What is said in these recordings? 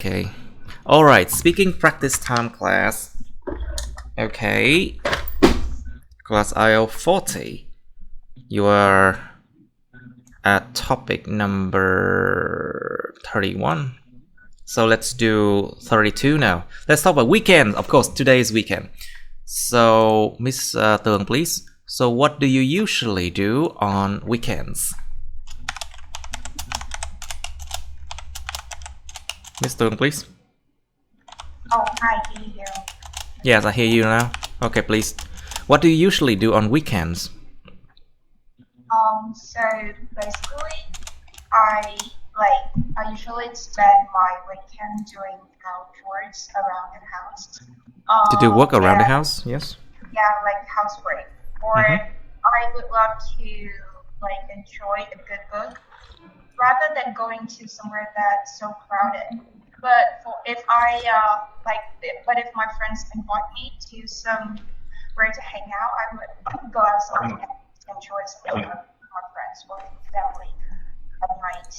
Okay. Alright, speaking practice time class. Okay. Class IELTS 40. You are at topic number 31. So let's do 32 now. Let's talk about weekend. Of course, today is weekend. So, Miss Tường, please. So what do you usually do on weekends? Miss Tường, please. Oh, I hear you. Yes, I hear you now. Okay, please. What do you usually do on weekends? So basically, I usually spend my weekend doing chores around the house. To do work around the Yeah, house? Yes. yeah, like housework. Or I would love to enjoy a good book rather than going to somewhere that's so crowded. But if if my friends invite me to somewhere to hang out, I would go outside and enjoy some time with my friends or family at night.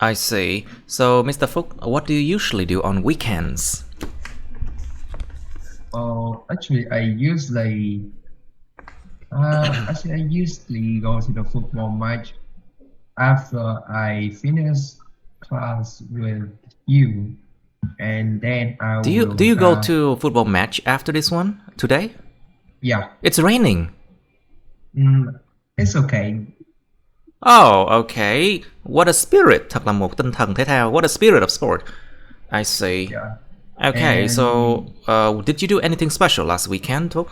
I see. So, Mr. Phúc, what do you usually do on weekends? Actually, I usually go to the football match after I finish class with you, and then I Do will. you go to a football match after this one today? Yeah. It's raining. It's okay. Oh, okay. What a spirit. Thật là một tinh thần thể thao. What a spirit of sport. I see. Yeah. Okay, And so did you do anything special last weekend, Phúc?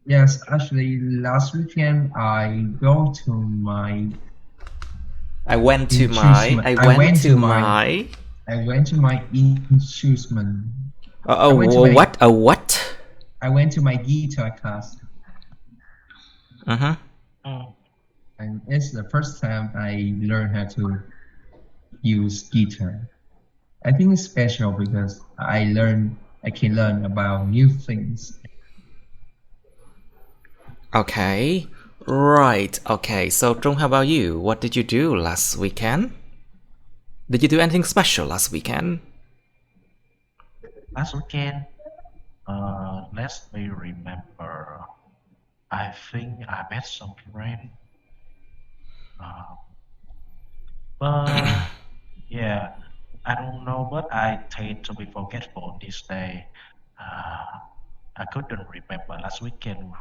yes, actually, last weekend I went to my instrument. What? A what? I went to my guitar class. And it's the first time I learned how to use guitar. I think it's special because I can learn about new things. Okay, right. Okay, so Trung, how about you? What did you do last weekend? Did you do anything special last weekend? Last weekend, let me remember. I think I met some friend. But yeah, I don't know, but I tend to be forgetful this day. I couldn't remember last weekend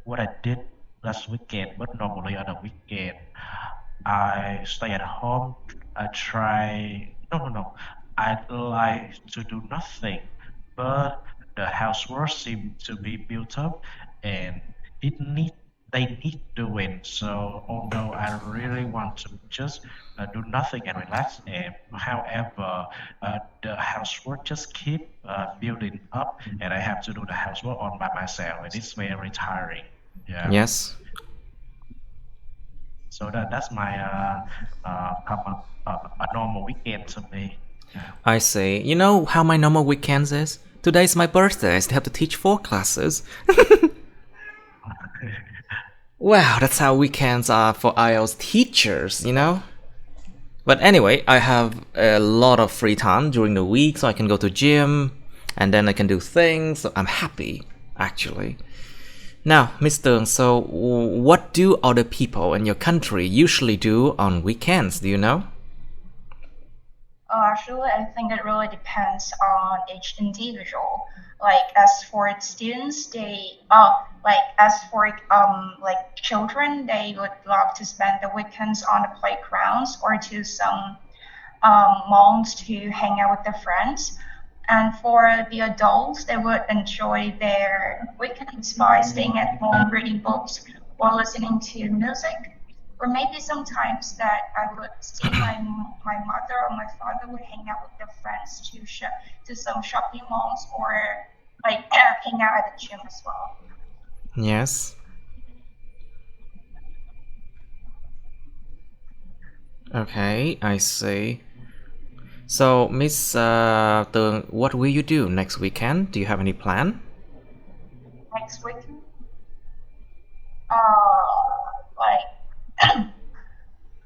what I did last weekend, but normally on the weekend I stay at home. I try. No. I like to do nothing, but the housework seems to be built up, and it need they need doing. So although I really want to just do nothing and relax, and however, the housework just keep building up, and I have to do the housework on by myself, and it's very tiring. Yeah. Yes. So that's my a normal weekend to me. Yeah. I see. You know how my normal weekends is? Today's my birthday. I still have to teach 4 classes. Wow, that's how weekends are for IELTS teachers, you know? But anyway, I have a lot of free time during the week, so I can go to gym, and then I can do things, so I'm happy, actually. Now, Miss Tường, so what do other people in your country usually do on weekends, do you know? Actually, I think it really depends on each individual. As for students, children, they would love to spend the weekends on the playgrounds or to some malls to hang out with their friends. And for the adults, they would enjoy their weekends by staying at home, reading books, or listening to music. Or maybe sometimes that I would see my mother or my father would hang out with their friends to some shopping malls or hang out at the gym as well. Yes. Okay, I see. So, Miss Tường, what will you do next weekend? Do you have any plan? Next weekend?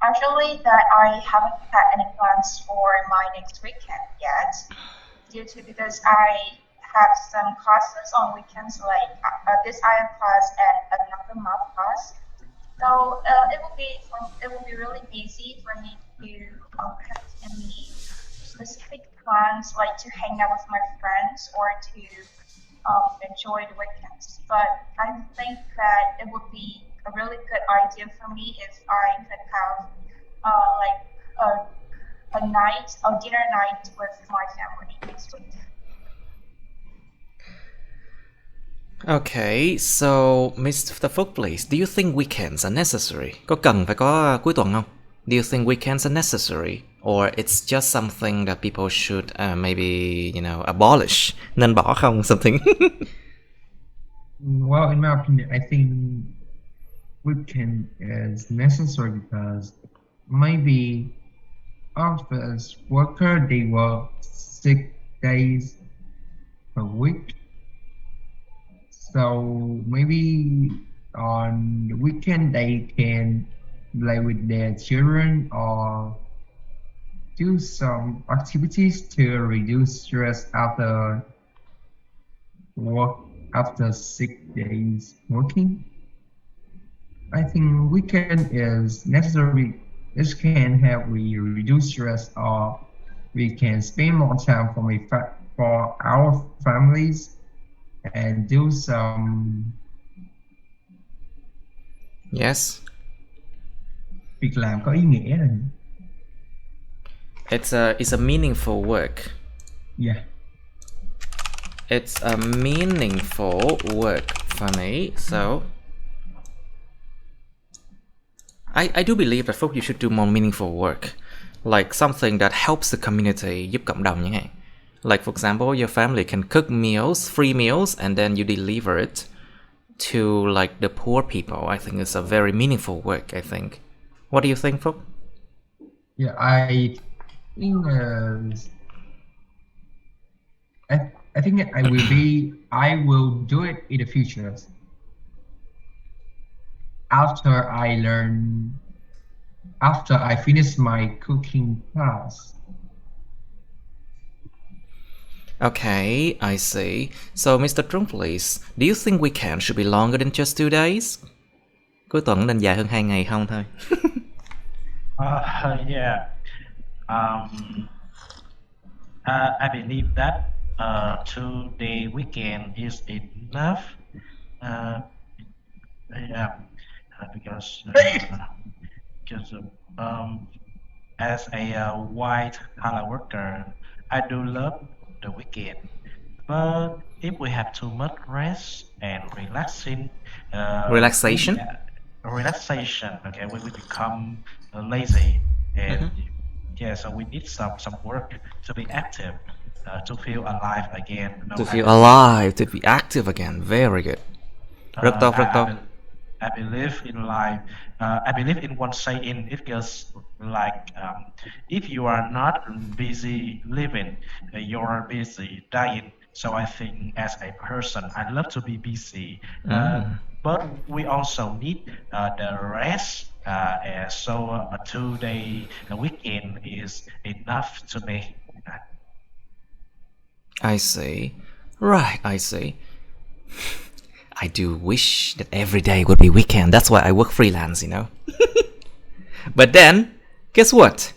I Actually, that I haven't had any plans for my next weekend yet, due to because I have some classes on weekends, like this IELTS class and another math class. So it will be really busy for me to have any specific plans, like to hang out with my friends or to enjoy the weekends. But I think that it would be a really good idea for me if I could have like a dinner night with my family next week. Okay, so Mr. Phúc, please, do you think weekends are necessary? Có cần phải có cuối tuần không? Do you think weekends are necessary? Or it's just something that people should maybe, abolish? Nên bỏ không? Something. Well, in my opinion, I think weekend is necessary because maybe office worker they work 6 days per week. So maybe on the weekend they can play with their children or do some activities to reduce stress after work after 6 days working. I think weekend is necessary. This can help we reduce stress or we can spend more time for our families and do some Yes. việc làm có ý nghĩa này. It's a meaningful work. Yeah. It's a meaningful work for me, so I do believe that Phúc, you should do more meaningful work, like something that helps the community, giúp cộng đồng chẳng hạn. Like for example, your family can cook meals, free meals, and then you deliver it to like the poor people. I think it's a very meaningful work, I think. What do you think, Phúc? Yeah, I think I think I will do it in the future after I finish my cooking class. Okay, I see. So, Mr. Trung, please, do you think weekend should be longer than just 2 days? Cuối tuần nên dài hơn 2 ngày không thôi? Yeah. I believe that 2-day weekend is enough. Yeah, because as a white collar worker, I do love the weekend. But if we have too much rest and relaxation, okay, we will become lazy, and yeah, so we need some work to be active, to feel alive again. To feel alive, to be active again. Very good. Rất tốt, rất tốt. I believe in life. I believe in one saying. It goes like, if you are not busy living, you're busy dying. So I think as a person, I love to be busy, but we also need the rest. So a 2-day weekend is enough to me. I see. Right, I see. I do wish that every day would be weekend. That's why I work freelance, But then, guess what?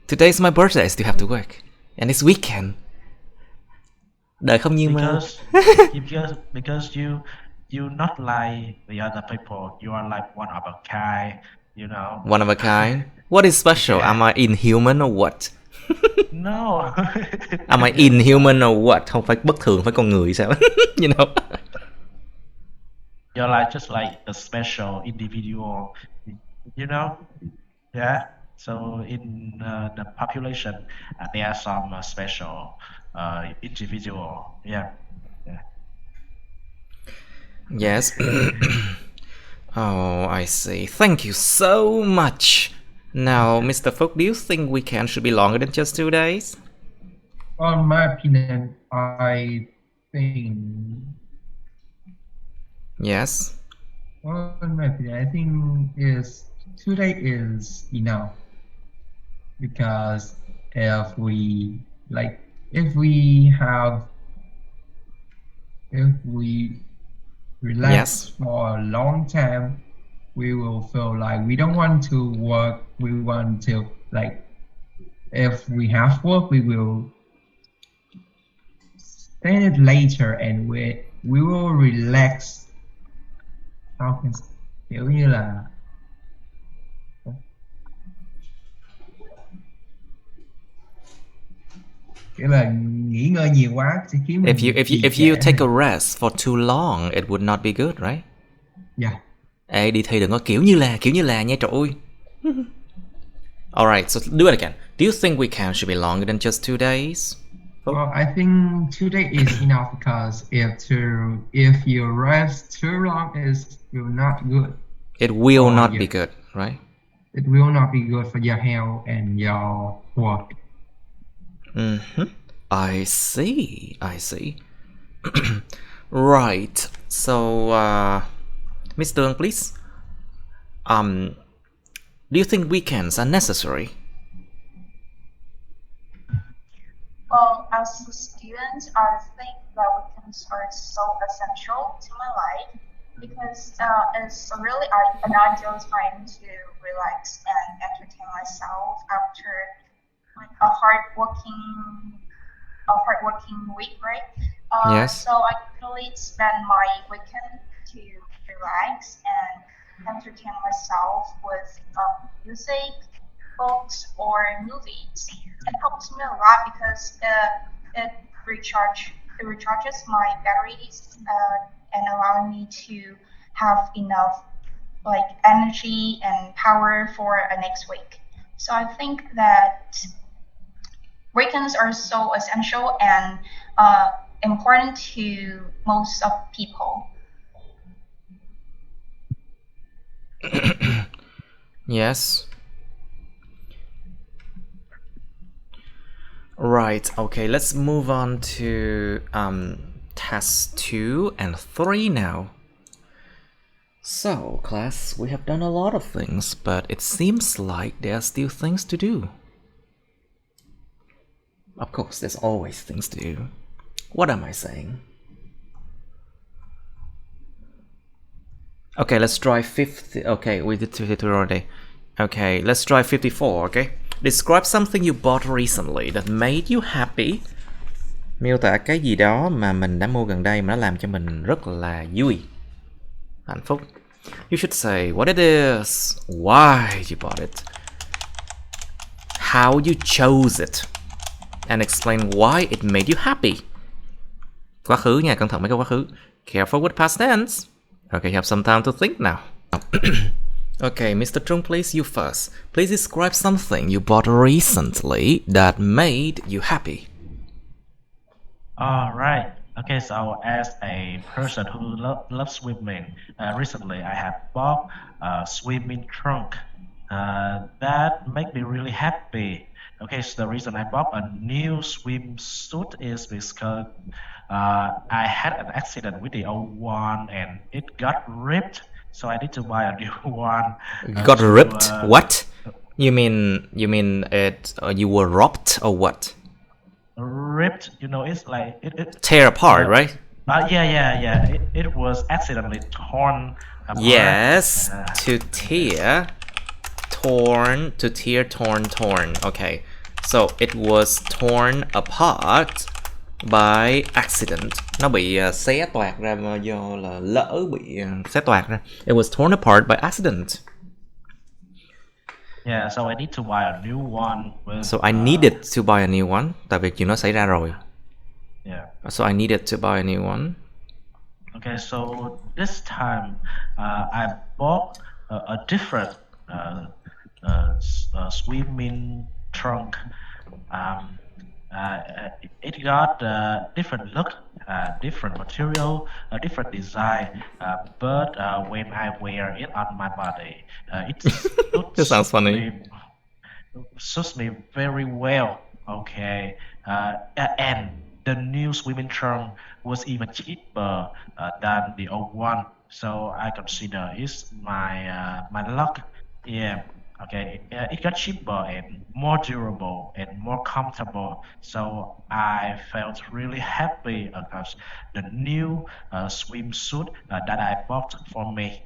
Today's my birthday. I still have to work. And it's weekend. Đời không như mơ. Because you not like the other people. You are like one of a kind, One of a kind? What is special? Yeah. Am I inhuman or what? No. Am I inhuman or what? Không phải bất thường, phải con người sao? You're like just like a special individual, Yeah. So in the population, there are some special individual. Yeah. Yes. Oh, I see. Thank you so much. Now, Mr. Phúc, do you think weekend should be longer than just 2 days? On my opinion, I think. Yes. In my opinion, I think is 2 days is enough because if we like if we have if we relax Yes. for a long time, we will feel like we don't want to work. We want to like if we have work, we will spend it later and we will relax. How can kiểu như là kiểu là nghỉ ngơi nhiều quá sẽ khiến If you mình trì if you trệ. take a rest for too long, it would not be good, right? Yeah. Ê, đi thi đừng có kiểu như là nha trời ơi. Alright, so do it again. Do you think weekend should be longer than just 2 days? Well, I think 2 days is enough because if you rest too long, is will not good. It will Oh, not yeah. be good, right? It will not be good for your health and your work. I see. Right. So, Miss Tương, please. Do you think weekends are necessary? Well, as a student, I think that weekends are so essential to my life because it's really an ideal time to relax and entertain myself after like a hard working week, right? Yes. So I usually spend my weekend to relax and entertain myself with music, books, or movies. It helps me a lot because it recharges my batteries and allowing me to have enough like energy and power for a next week. So I think that weekends are so essential and important to most of people. Yes. Right, okay, let's move on to test 2 and 3 now. So, class, we have done a lot of things, but it seems like there are still things to do. Of course, there's always things to do. What am I saying? Okay, let's try 50. Okay, we did 52 already. Okay, let's try 54, okay? Describe something you bought recently that made you happy. Miêu tả cái gì đó mà mình đã mua gần đây mà nó làm cho mình rất là vui, hạnh phúc. You should say what it is, why you bought it, how you chose it, and explain why it made you happy. Quá khứ nha, cẩn thận mấy cái quá khứ. Careful with past tense. Okay, you have some time to think now. Okay, Mr. Trung, please, you first. Please describe something you bought recently that made you happy. All right. Okay, so as a person who loves swimming, recently I have bought a swimming trunk. That made me really happy. Okay, so the reason I bought a new swimsuit is because I had an accident with the old one and it got ripped. So I need to buy a new one. Got ripped? What? You mean it? You were robbed or what? Ripped, it's like it Tear apart, right? yeah. It was accidentally torn apart. Yes, to tear, torn, to tear, torn. Okay, so it was torn apart by accident. Nó bị xé toạc ra do là lỡ bị xé toạc ra. It was torn apart by accident. Yeah, so I need to buy a new one. So I needed to buy a new one. Tại vì chuyện nó xảy ra rồi. Yeah. So I needed to buy a new one. Okay, so this time I bought a different swimming trunk. It got a different look, different material, a different design, but when I wear it on my body, it That sounds funny. suits me very well. Okay, and the new swimming trunk was even cheaper than the old one, so I consider it's my luck. Yeah, okay. It got cheaper and more durable and more comfortable. So I felt really happy about the new swimsuit that I bought for me.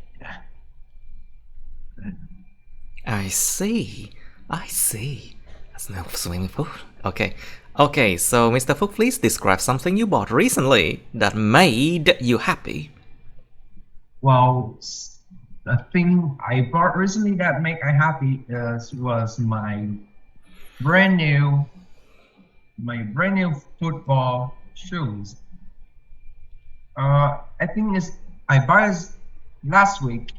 I see. I see. That's no swimming pool. Okay. Okay, so Mr. Phúc, please describe something you bought recently that made you happy. Well, the thing I bought recently that made me happy was my brand new football shoes. I think I bought it last week.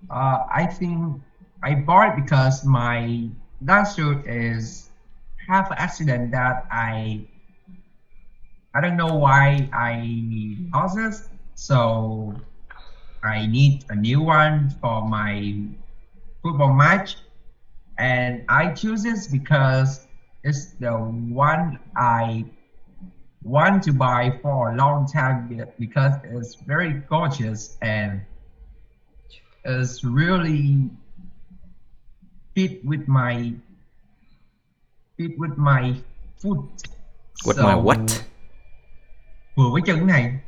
I think I bought it because my last shoe is have an accident that I don't know why I lost it. So I need a new one for my football match, and I choose this because it's the one I want to buy for a long time because it's very gorgeous and it's really fit with my foot. With my what? Vừa với chân này.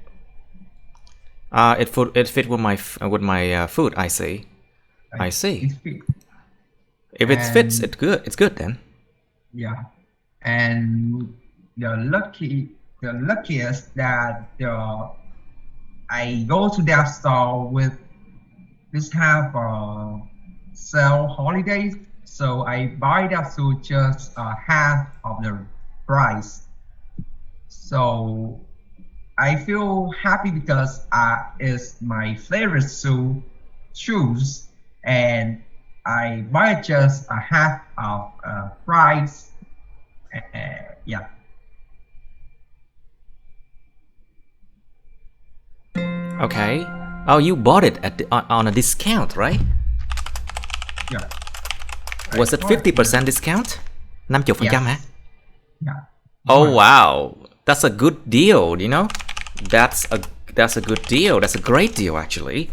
It fit with my foot. I see. I see. It fit. If it fits, it's good. It's good then. Yeah, and the luckiest that I go to that store with this have sell holidays, so I buy that suit just half of the price. So I feel happy because it's my favorite shoes, and I buy just a half of price. Yeah. Okay. Oh, you bought it on a discount, right? Yeah. Was it 50% discount? 50% hả? Yeah. Oh wow, that's a good deal, you know? That's a good deal. That's a great deal actually.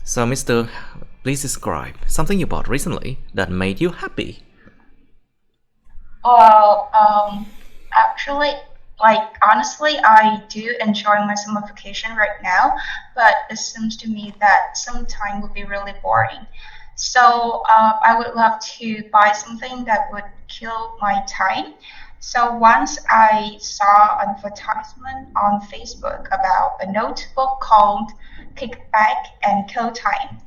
So Mr. Please describe something you bought recently that made you happy. Well, actually, honestly, I do enjoy my summer vacation right now, but it seems to me that some time would be really boring. So I would love to buy something that would kill my time. So once I saw an advertisement on Facebook about a notebook called Kickback and Kill Time.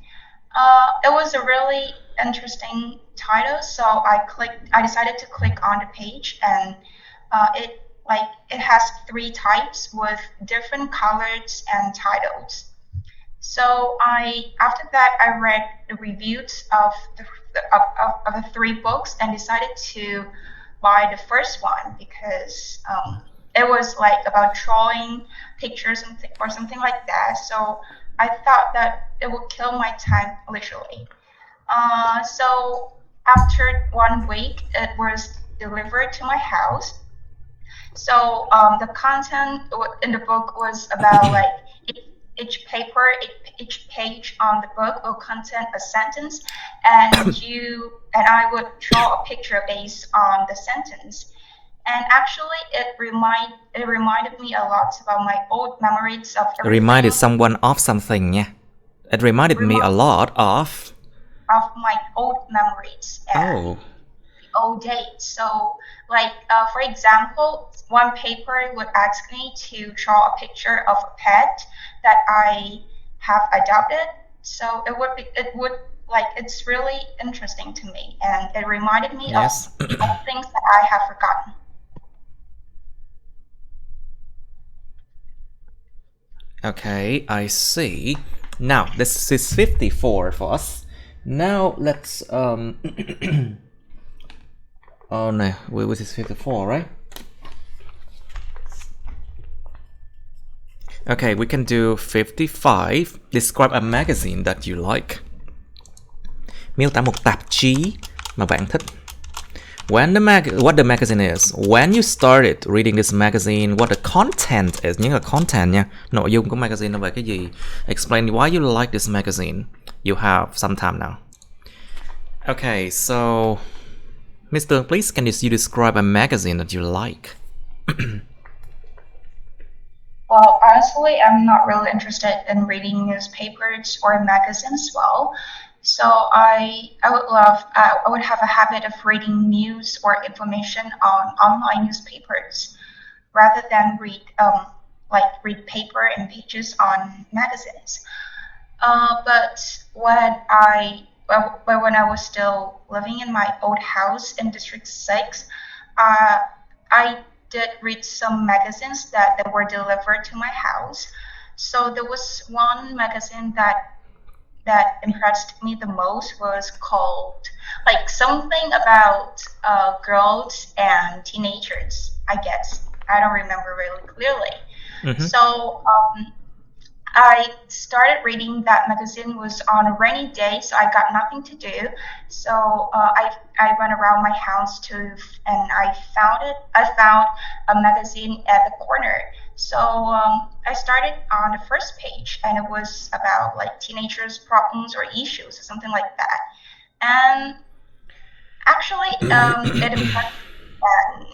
It was a really interesting title, so I decided to click on the page, and it has 3 types with different colors and titles. So after that I read the reviews of the 3 books and decided to buy the first one because it was about drawing pictures or something like that. So I thought that it would kill my time literally. So after 1 week, it was delivered to my house. So the content in the book was about each page on the book will contain a sentence, and I would draw a picture based on the sentence. And actually, it reminded me a lot about my old memories of everything. Reminded someone of something, yeah. It reminded me a lot of my old memories and the old days. So, for example, one paper would ask me to draw a picture of a pet that I have adopted. So it's really interesting to me, and it reminded me of things that I have forgotten. Okay, I see. Now this is 54 for us. Now let's oh no, this is 54, right? Okay, we can do 55. Describe a magazine that you like. Miêu tả một tạp chí mà bạn thích. What the magazine is, when you started reading this magazine, what the content is, nhớ là content nha, nội dung của magazine là về cái gì, explain why you like this magazine. You have some time now. Okay, so Mr. Please, can you describe a magazine that you like? Well, honestly, I'm not really interested in reading newspapers or magazines as well. So I would have a habit of reading news or information on online newspapers rather than read paper and pages on magazines. But when I was still living in my old house in District 6, uh, I did read some magazines that were delivered to my house. So there was one magazine that impressed me the most was called like something about girls and teenagers, I guess. I don't remember really clearly. So I started reading that magazine was on a rainy day, so I got nothing to do. So I went around my house and I found a magazine at the corner. So I started on the first page, and it was about like teenagers' problems or issues or something like that. And actually, it impressed me, and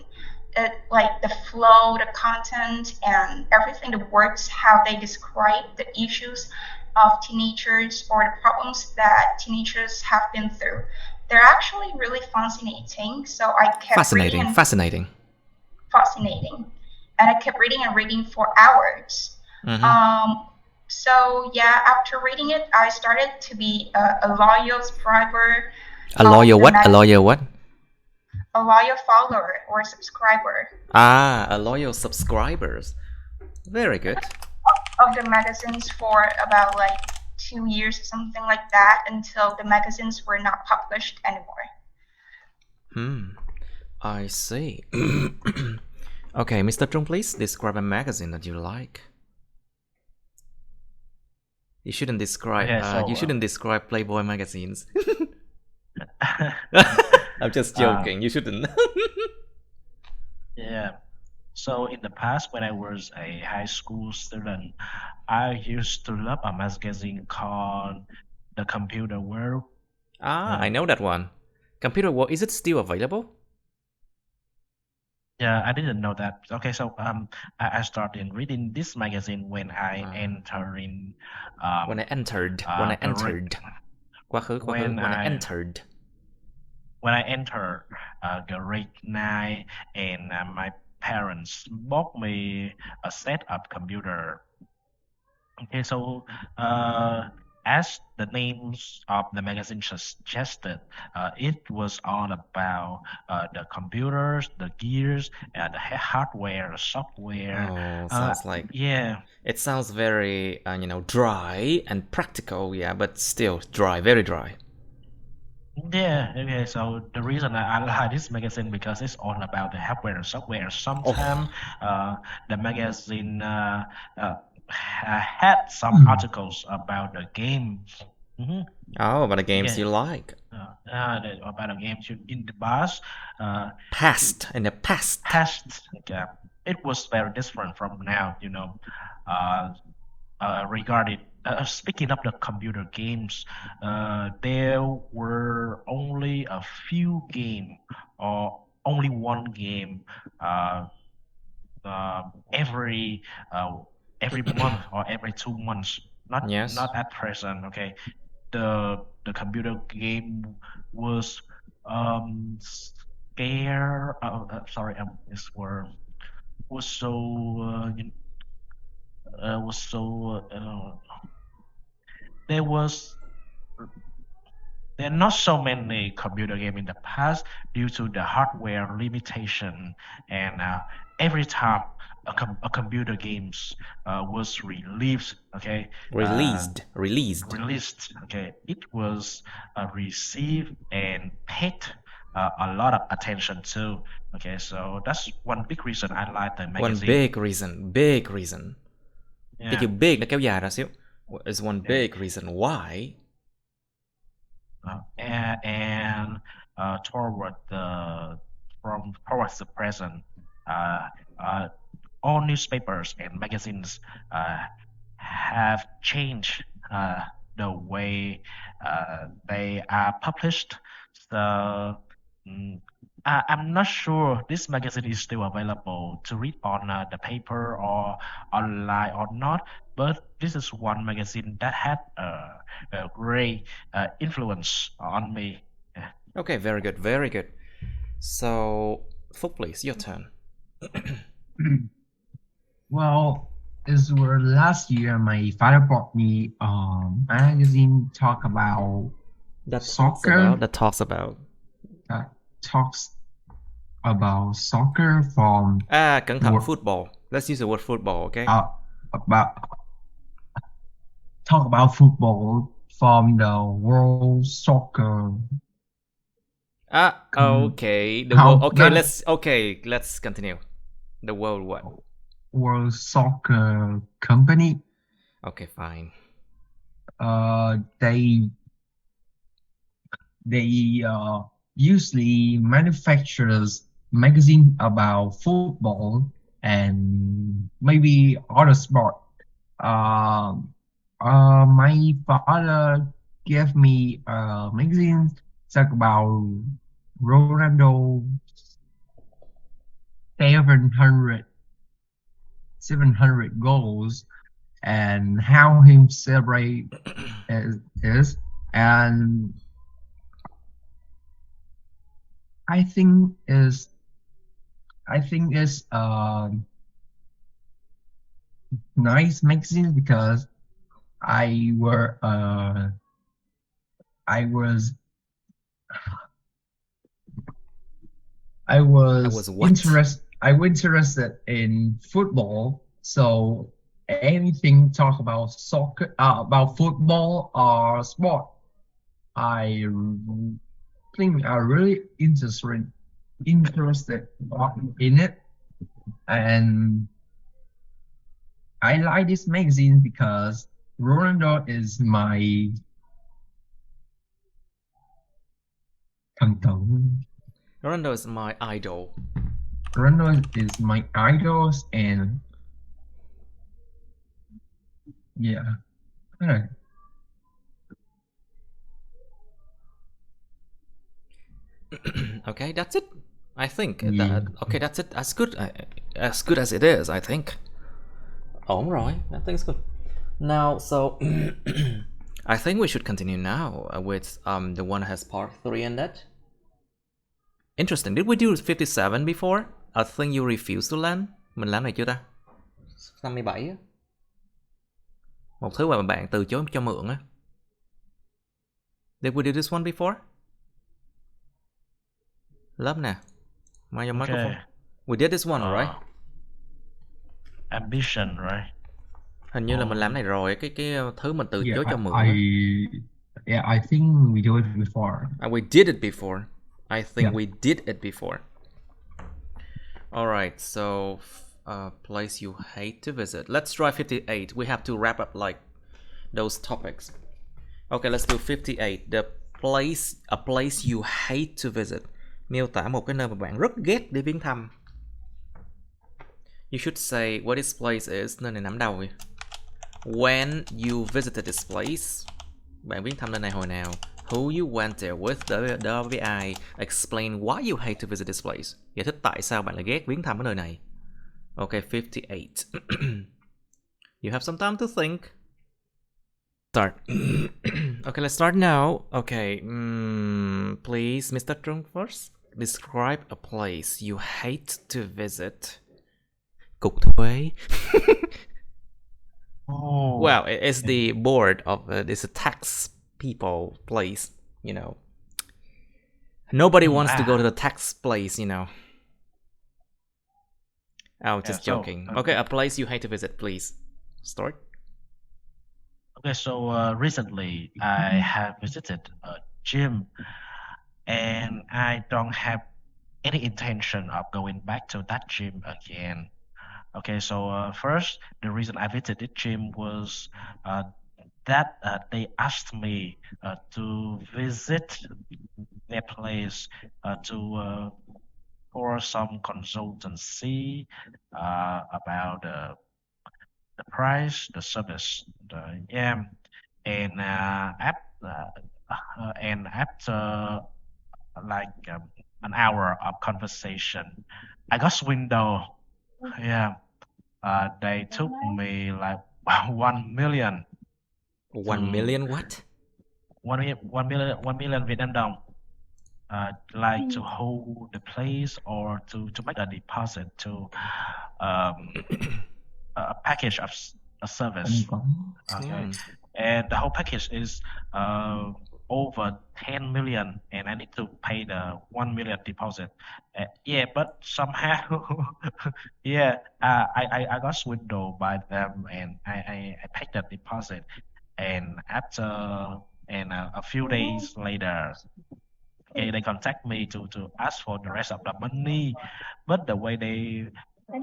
it like the flow, the content, and everything, the words, how they describe the issues of teenagers or the problems that teenagers have been through. They're actually really fascinating. So I kept reading Fascinating, and fascinating. fascinating, and I kept reading and reading for hours. Um, so yeah, after reading it, I started to be a loyal subscriber A of lawyer the what? A magazine, lawyer what? a loyal follower or subscriber Ah, a loyal subscribers. Very good. of the magazines for about like 2 years or something like that until the magazines were not published anymore. I see. Okay, Mr. Trung, please describe a magazine that you like. You shouldn't describe. Okay, so You shouldn't describe Playboy magazines. I'm just joking. You shouldn't. yeah. So in the past, when I was a high school student, I used to love a magazine called The Computer World. I know that one. Computer World. Is it still available? Yeah, I didn't know that. Okay, so I started reading this magazine when I entered in When I entered. Quá khứ. when When I I entered. entered grade 9, and my parents bought me a set of computer. Okay, so as the names of the magazine suggested, it was all about the computers, the gears, the hardware, the software. Oh, sounds like Yeah, it sounds very dry and practical. Yeah, but still dry, very dry. yeah. Okay, so the reason I like this magazine because it's all about the hardware and software. Sometimes the magazine had some articles about the game. Mhm. Oh, but the games Yeah, you like. about the games in the past. Past in the past. Yeah, it was very different from now. Uh, regarding speaking of the computer games, there were only a few game or only one game uh, uh, every uh, every month or every 2 months. Yes. Not at present. Okay, the computer game was scare. Sorry, this word was so was so there was there are not so many computer games in the past due to the hardware limitation, and every time a computer games was released, okay, released, okay, it was received and paid a lot of attention too. Okay, so that's one big reason I like the One magazine. big reason. Cái Yeah. chữ big nó kéo dài ra xíu. Is one Yeah. big reason why. And toward towards the present, all newspapers and magazines have changed the way they are published. So mm, I'm not sure this magazine is still available to read on the paper or online or not, but this is one magazine that had a great influence on me. Yeah. Okay, very good, very good. So, Phúc, please, your turn. Well, this were last year. My father bought me a magazine talk about soccer. That talks about. That talks about soccer from Cẩn thận, wor- football. Let's use the word football, okay? about talk about football from the World Soccer. Okay. The How world. Okay, not let's continue. The world what? World Soccer Company. Okay, fine. They usually manufactures magazine about football and maybe other sport. My father gave me a magazine talk about Ronaldo 700 700 goals and how he celebrate is, and I think is nice magazine because I were I was I was what? I was interested in football, so anything talk about soccer, about football or sport, I think I really interested in it, and I like this magazine because Ronaldo is my thần tượng. Ronaldo is my idol. Ronaldo is my idols, and yeah. Okay, that's it. I think Yeah. that. Okay, that's it. As good as it is, I think. Ổn rồi. I think it's good. Now, so I think we should continue now with the one that has part 3 in that. Interesting. Did we do 57 before? I think you refused to land. Mình làm này chưa ta? 57 á. Một thứ mà bạn từ chối cho mượn á. Did we do this one before? Lớp nè. Mind your microphone. We did this one, right? Ambition, right? Hình như là mình làm này rồi, cái thứ mình từ chối cho mượn. I think we do it before. We did it before. I think we did it before. All right, so place you hate to visit. Let's try 58. We have to wrap up like those topics. Okay, let's do 58. A place you hate to visit. Miêu tả một cái nơi mà bạn rất ghét để viếng thăm. You should say what this place is. Nơi này nắm đầu. When you visited this place. Bạn viếng thăm nơi này hồi nào? Who you went there with, đó với ai. Explain why you hate to visit this place. Giải thích tại sao bạn lại ghét viếng thăm cái nơi này. Okay, 58. You have some time to think. Start. Okay, let's start now. Okay, please, Mr. Trung first. Describe a place you hate to visit. Cục thuế. Oh. Well, it's the board of it's a tax people place, you know. Nobody wants to go to the tax place, you know. Oh, just joking. Okay, a place you hate to visit, please. Start. Okay, so recently I have visited a gym, and I don't have any intention of going back to that gym again. Okay, so first, the reason I visited the gym was that they asked me to visit their place for some consultancy about the price, the service, yeah. and after like an hour of conversation, I got window. Yeah, they took me like 1 million 1 to million what? 1 million Vietnam dong. Like to hold the place or to make a deposit to um, a package of a service. Okay, and the whole package is over 10 million, and I need to pay the 1 million deposit. Yeah, but somehow, yeah, I got swindled by them, and I paid the deposit, and a few days later, okay, they contact me to ask for the rest of the money, but the way they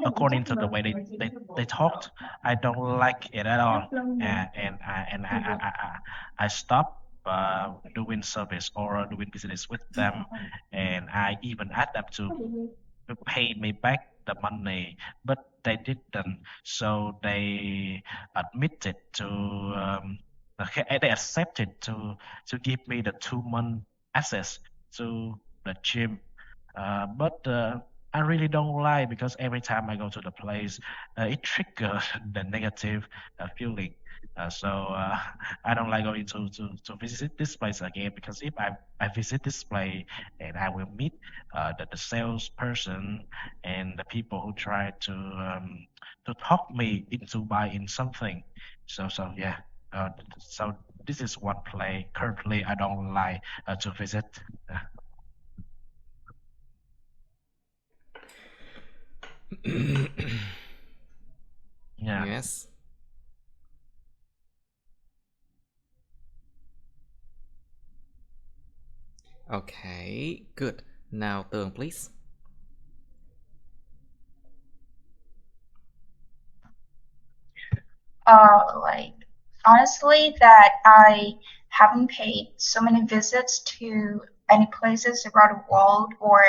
according to the way they talked, I don't like it at all. And I stopped doing service or doing business with them, and I even asked them to pay me back the money, but they didn't. So they admitted to okay, they accepted to give me the 2 month access to the gym, but I really don't like because every time I go to the place, it triggers the negative feeling. So I don't like going to visit this place again because if I visit this place and I will meet the salesperson and the people who try to talk me into buying something. So yeah. So this is one place currently I don't like to visit. Uh, yeah. Yes. Okay, good. Now, Tường, please. Like honestly, that I haven't paid so many visits to any places around the world or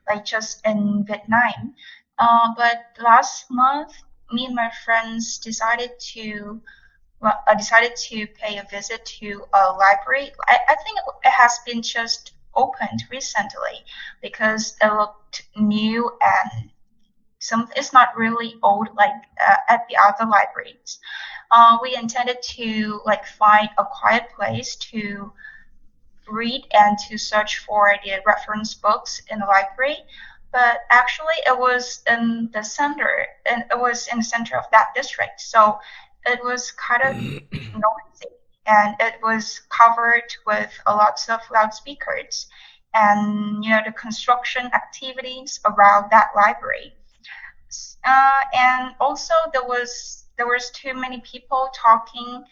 like just in Vietnam. But last month, me and my friends decided to pay a visit to a library. I think it has been just opened recently because it looked new and it's not really old like at the other libraries. We intended to like find a quiet place to read and to search for the reference books in the library. But actually, it was in the center, and it was in the center of that district. So it was kind of noisy, and it was covered with a lots of loudspeakers, and the construction activities around that library. And also there was too many people talking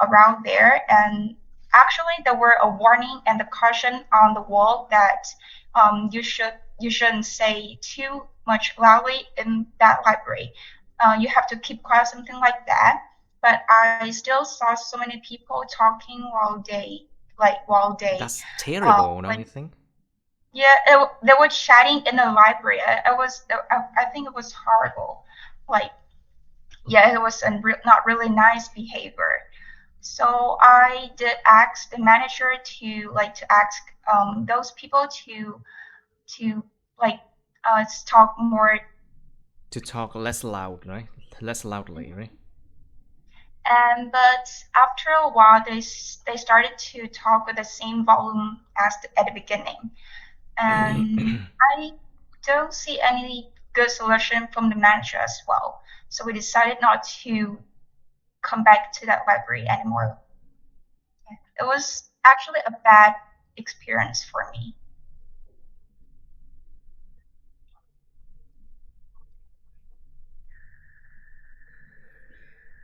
around there, and actually there were a warning and a caution on the wall that you shouldn't say too much loudly in that library. You have to keep quiet, something like that. But I still saw so many people talking while they That's terrible, don't like you think? yeah, they were chatting in the library. I think it was horrible. Like, yeah, it was not really nice behavior. So I did ask the manager to ask those people to like talk more. To talk less loud, right? Less loudly, right? And but after a while, they started to talk with the same volume as at the beginning. And I don't see any good solution from the manager as well. So we decided not to come back to that library anymore. It was actually a bad experience for me.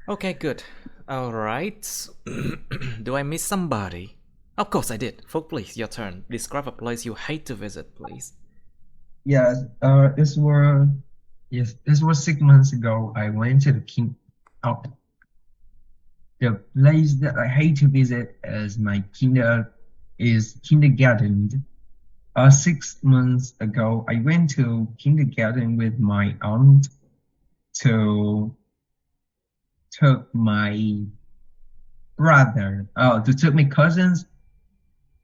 Okay, good. Alright. Do I miss somebody? Of course I did. Folk, please, your turn. Describe a place you hate to visit, please. Yes, this was 6 months ago. I went to the place that I hate to visit as my kindergarten. 6 months ago, I went to kindergarten with my aunt to took my brother, to take my cousins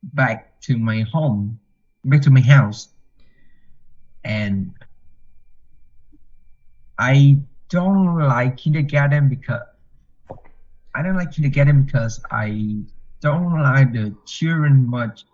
back to my home, back to my house, and I don't like kindergarten because I don't like kindergarten because I don't like the children much.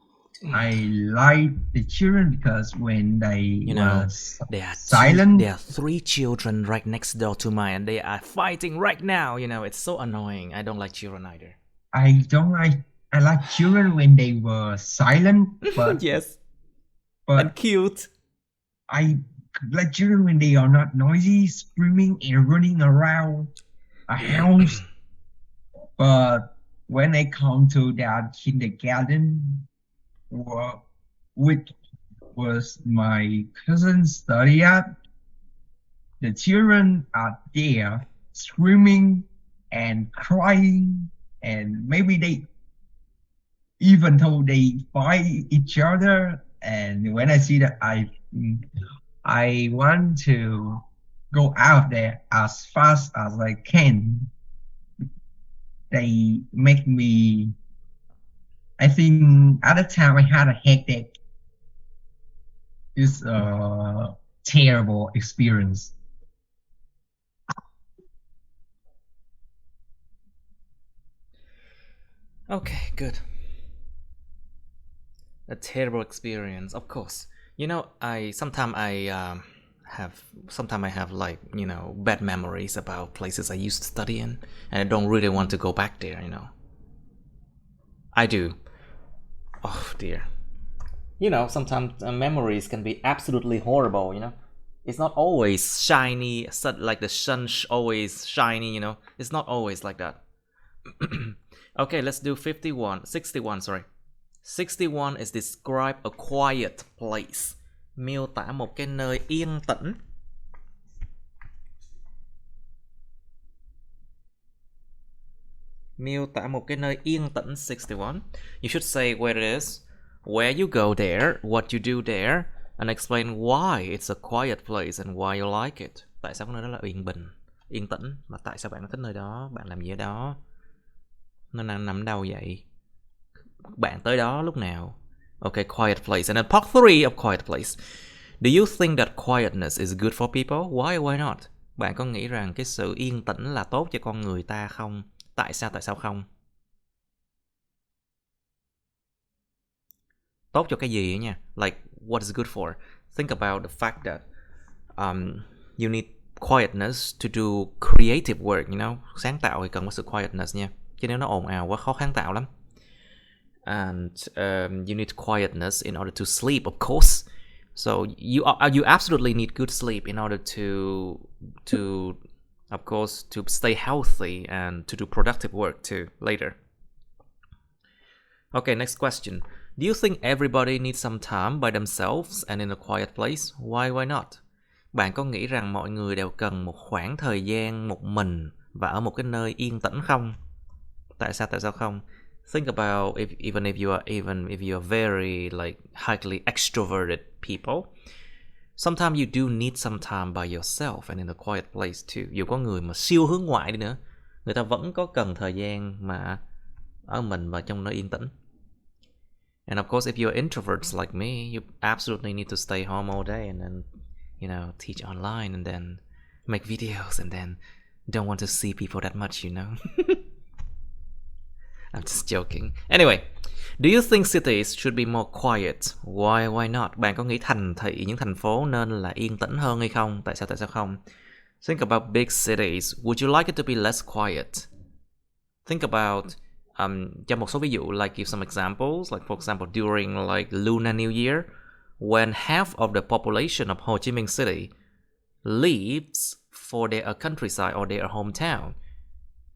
I like the children because when they You know, was there are silent, there are 3 children right next door to mine, and they are fighting right now. You know, it's so annoying. I don't like children either. I don't like. I like children when they were silent, but Yes, and but cute. I like children when they are not noisy, screaming and running around a house. But when I come to that kindergarten, which was my cousin's study at, the children are there screaming and crying, and maybe they even though they fight each other. And when I see that, I want to go out there as fast as I can. They make me. I think at the time I had a headache. It's a terrible experience. Okay, good. A terrible experience, of course. You know, sometimes I have like, you know, bad memories about places I used to study in, and I don't really want to go back there. You know, I do. Oh dear. You know, sometimes memories can be absolutely horrible. You know, it's not always shiny, like the sun's always shiny. You know, it's not always like that. Okay, let's do 61, sorry. 61 is describe a quiet place. Miêu tả một cái nơi yên tĩnh. Miêu tả một cái nơi yên tĩnh. 61. You should say where it is, where you go there, what you do there, and explain why it's a quiet place and why you like it. Tại sao cái nơi đó là yên bình, yên tĩnh, và tại sao bạn thích nơi đó, bạn làm gì ở đó, nó nằm đâu vậy, bạn tới đó lúc nào. Okay, quiet place. And then part 3 of quiet place. Do you think that quietness is good for people? Why not? Bạn có nghĩ rằng cái sự yên tĩnh là tốt cho con người ta không? Tại sao không? Tốt cho cái gì ấy nha? Like, what is good for? Think about the fact that you need quietness to do creative work, you know? Sáng tạo thì cần có sự quietness nha. Chứ nếu nó ồn ào quá khó sáng tạo lắm. And you need quietness in order to sleep, of course. So you absolutely need good sleep in order to of course to stay healthy and to do productive work too later. Okay, next question. Do you think everybody needs some time by themselves and in a quiet place? Why not? Bạn có nghĩ rằng mọi người đều cần một khoảng thời gian một mình và ở một cái nơi yên tĩnh không? Tại sao không? Think about even if you are very like highly extroverted people, sometimes you do need some time by yourself and in a quiet place too. Dù có người mà siêu hướng ngoại đi nữa, người ta vẫn có cần thời gian mà ở mình và trong nơi yên tĩnh. And of course, if you're introverts like me, you absolutely need to stay home all day and then, you know, teach online and then make videos and then don't want to see people that much, you know. I'm just joking. Anyway, do you think cities should be more quiet? Why not? Bạn có nghĩ thành thị, những thành phố nên là yên tĩnh hơn hay không? Tại sao không? Think about big cities. Would you like it to be less quiet? Think about cho một số ví dụ, like give some examples, like for example during like Lunar New Year, when half of the population of Ho Chi Minh City leaves for their countryside or their hometown.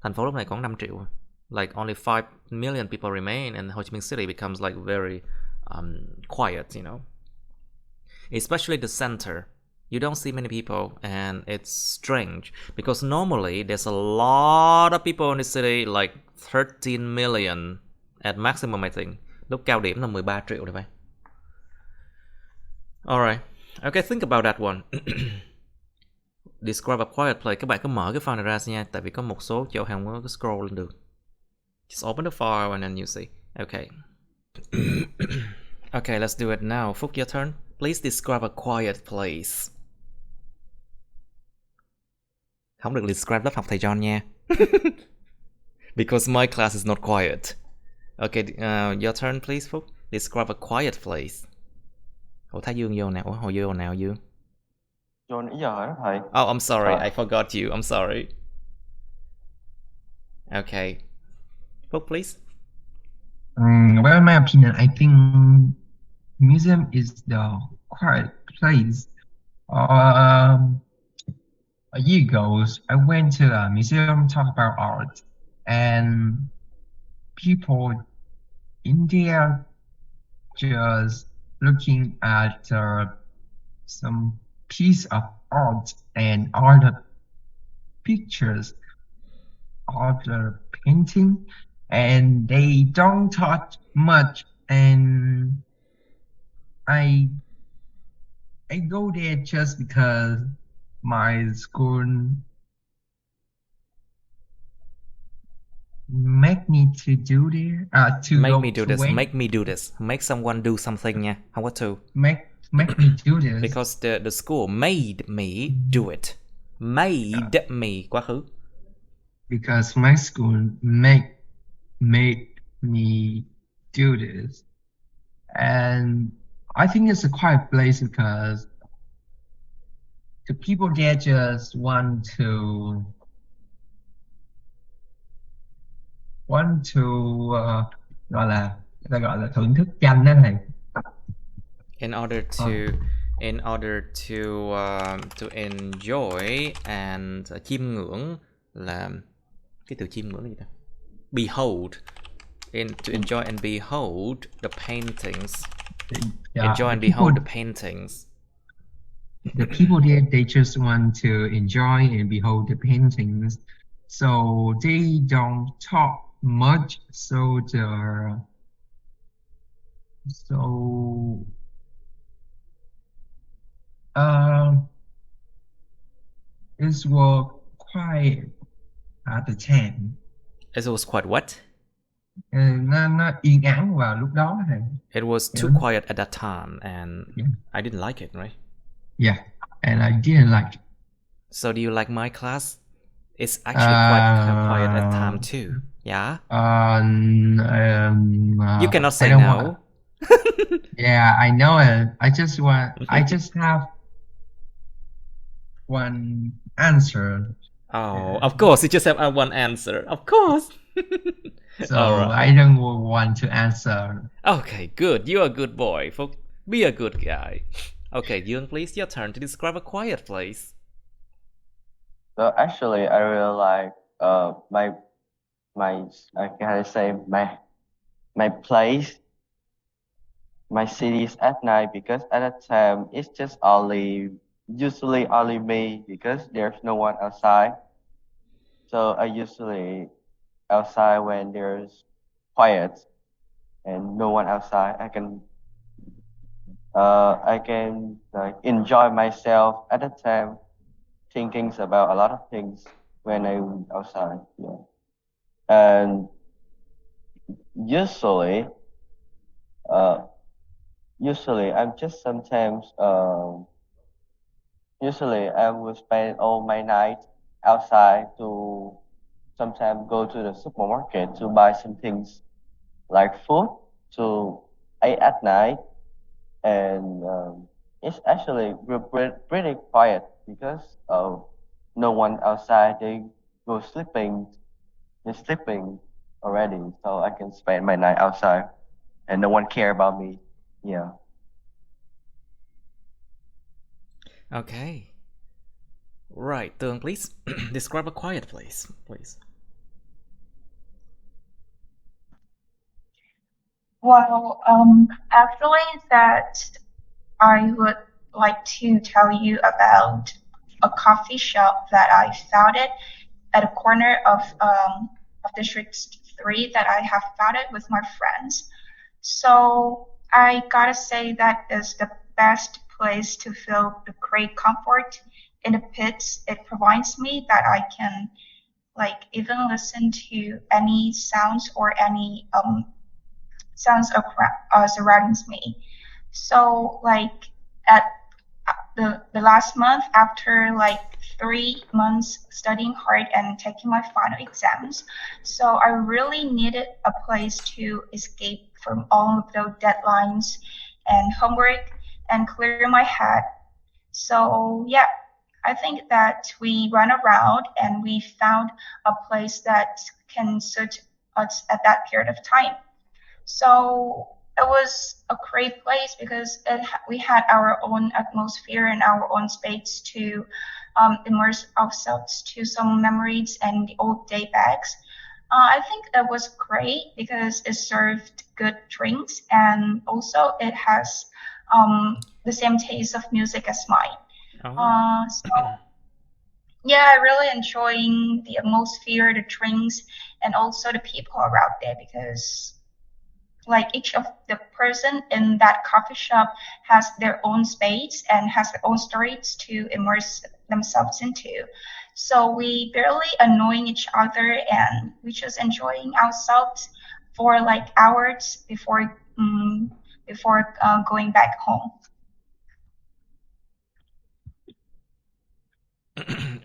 Thành phố lúc này có 5 triệu. Like only 5 million people remain and Ho Chi Minh City becomes like very quiet, you know. Especially the center. You don't see many people and it's strange because normally there's a lot of people in the city, like 13 million at maximum I think. Lúc cao điểm là 13 triệu đấy vậy. Alright. Okay, think about that one. Describe a quiet place. Các bạn cứ mở cái file này ra nha, tại vì có một số chỗ không có scroll lên được. Just open the file and then you see. Okay. Okay, let's do it now. Phúc, your turn. Please describe a quiet place. Không được describe lớp học thầy John nha. Because my class is not quiet. Okay, your turn please, Phúc. Describe a quiet place. Ủa, Thái Dương vô nào? Ủa, hồi vô nào Dương? Vô nãy giờ đó thầy. Oh, I'm sorry, I forgot you. I'm sorry. Okay. Phúc, please. Well, in my opinion, I think museum is the quiet place. A year ago, I went to a museum talk about art, and people in there just looking at some piece of art and all the pictures, all the painting, and they don't talk much. And I go there just because my school make me to do there. Make me do this. Make me do this. Make someone do something nha. Không có to. Make me do this. Because the school made me do it. Made me. Quá khứ. Because my school made me do this. And I think it's a quiet place because the people there just want to gọi là thưởng thức tranh đó thầy. In order to enjoy and chiêm ngưỡng là cái từ chiêm ngưỡng là gì ta? Behold. To enjoy and behold the paintings. Enjoy and behold the paintings. The people there, they just want to enjoy and behold the paintings, so they don't talk much. It was quiet at the time. It was quite what? Nó yên ắng vào lúc đó thầy. It was too quiet at that time, and I didn't like it, right? Yeah, and I didn't like it. So do you like my class? It's actually quite quiet at time too. Yeah. You cannot say no. Yeah, I know it. I just have one answer. Oh, of course, you just have one answer. Of course. So right. I don't want to answer. Okay, good. You're a good boy. Be a good guy. Okay, Yoon, please, your turn to describe a quiet place. So actually, I really like my place, my cities at night, because at that time it's just usually only me, because there's no one outside. So I usually outside when there's quiet and no one outside. I can like enjoy myself at the time, thinking about a lot of things when I'm outside. Yeah, and usually I'm just sometimes usually I will spend all my night outside to sometimes go to the supermarket to buy some things like food to eat at night. And it's actually pretty quiet because no one outside. They go sleeping. They're sleeping already, so I can spend my night outside, and no one care about me. Yeah. Okay. Right, Tương, please describe a quiet place, please. Well, actually, that I would like to tell you about a coffee shop that I found it at a corner of District 3 that I have found it with my friends. So I gotta say that is the best place to feel the great comfort in the pits. It provides me that I can like even listen to any sounds or any sounds surroundings me. So like at the last month, after like 3 months studying hard and taking my final exams, so I really needed a place to escape from all of those deadlines and homework and clear my head. So yeah, I think that we ran around and we found a place that can suit us at that period of time. So it was a great place because we had our own atmosphere and our own space to immerse ourselves to some memories and the old day bags. I think it was great because it served good drinks and also it has the same taste of music as mine. So yeah, I really enjoying the atmosphere, the drinks, and also the people around there because like each of the person in that coffee shop has their own space and has their own stories to immerse themselves into. So we barely annoying each other and we just enjoying ourselves for like hours before going back home.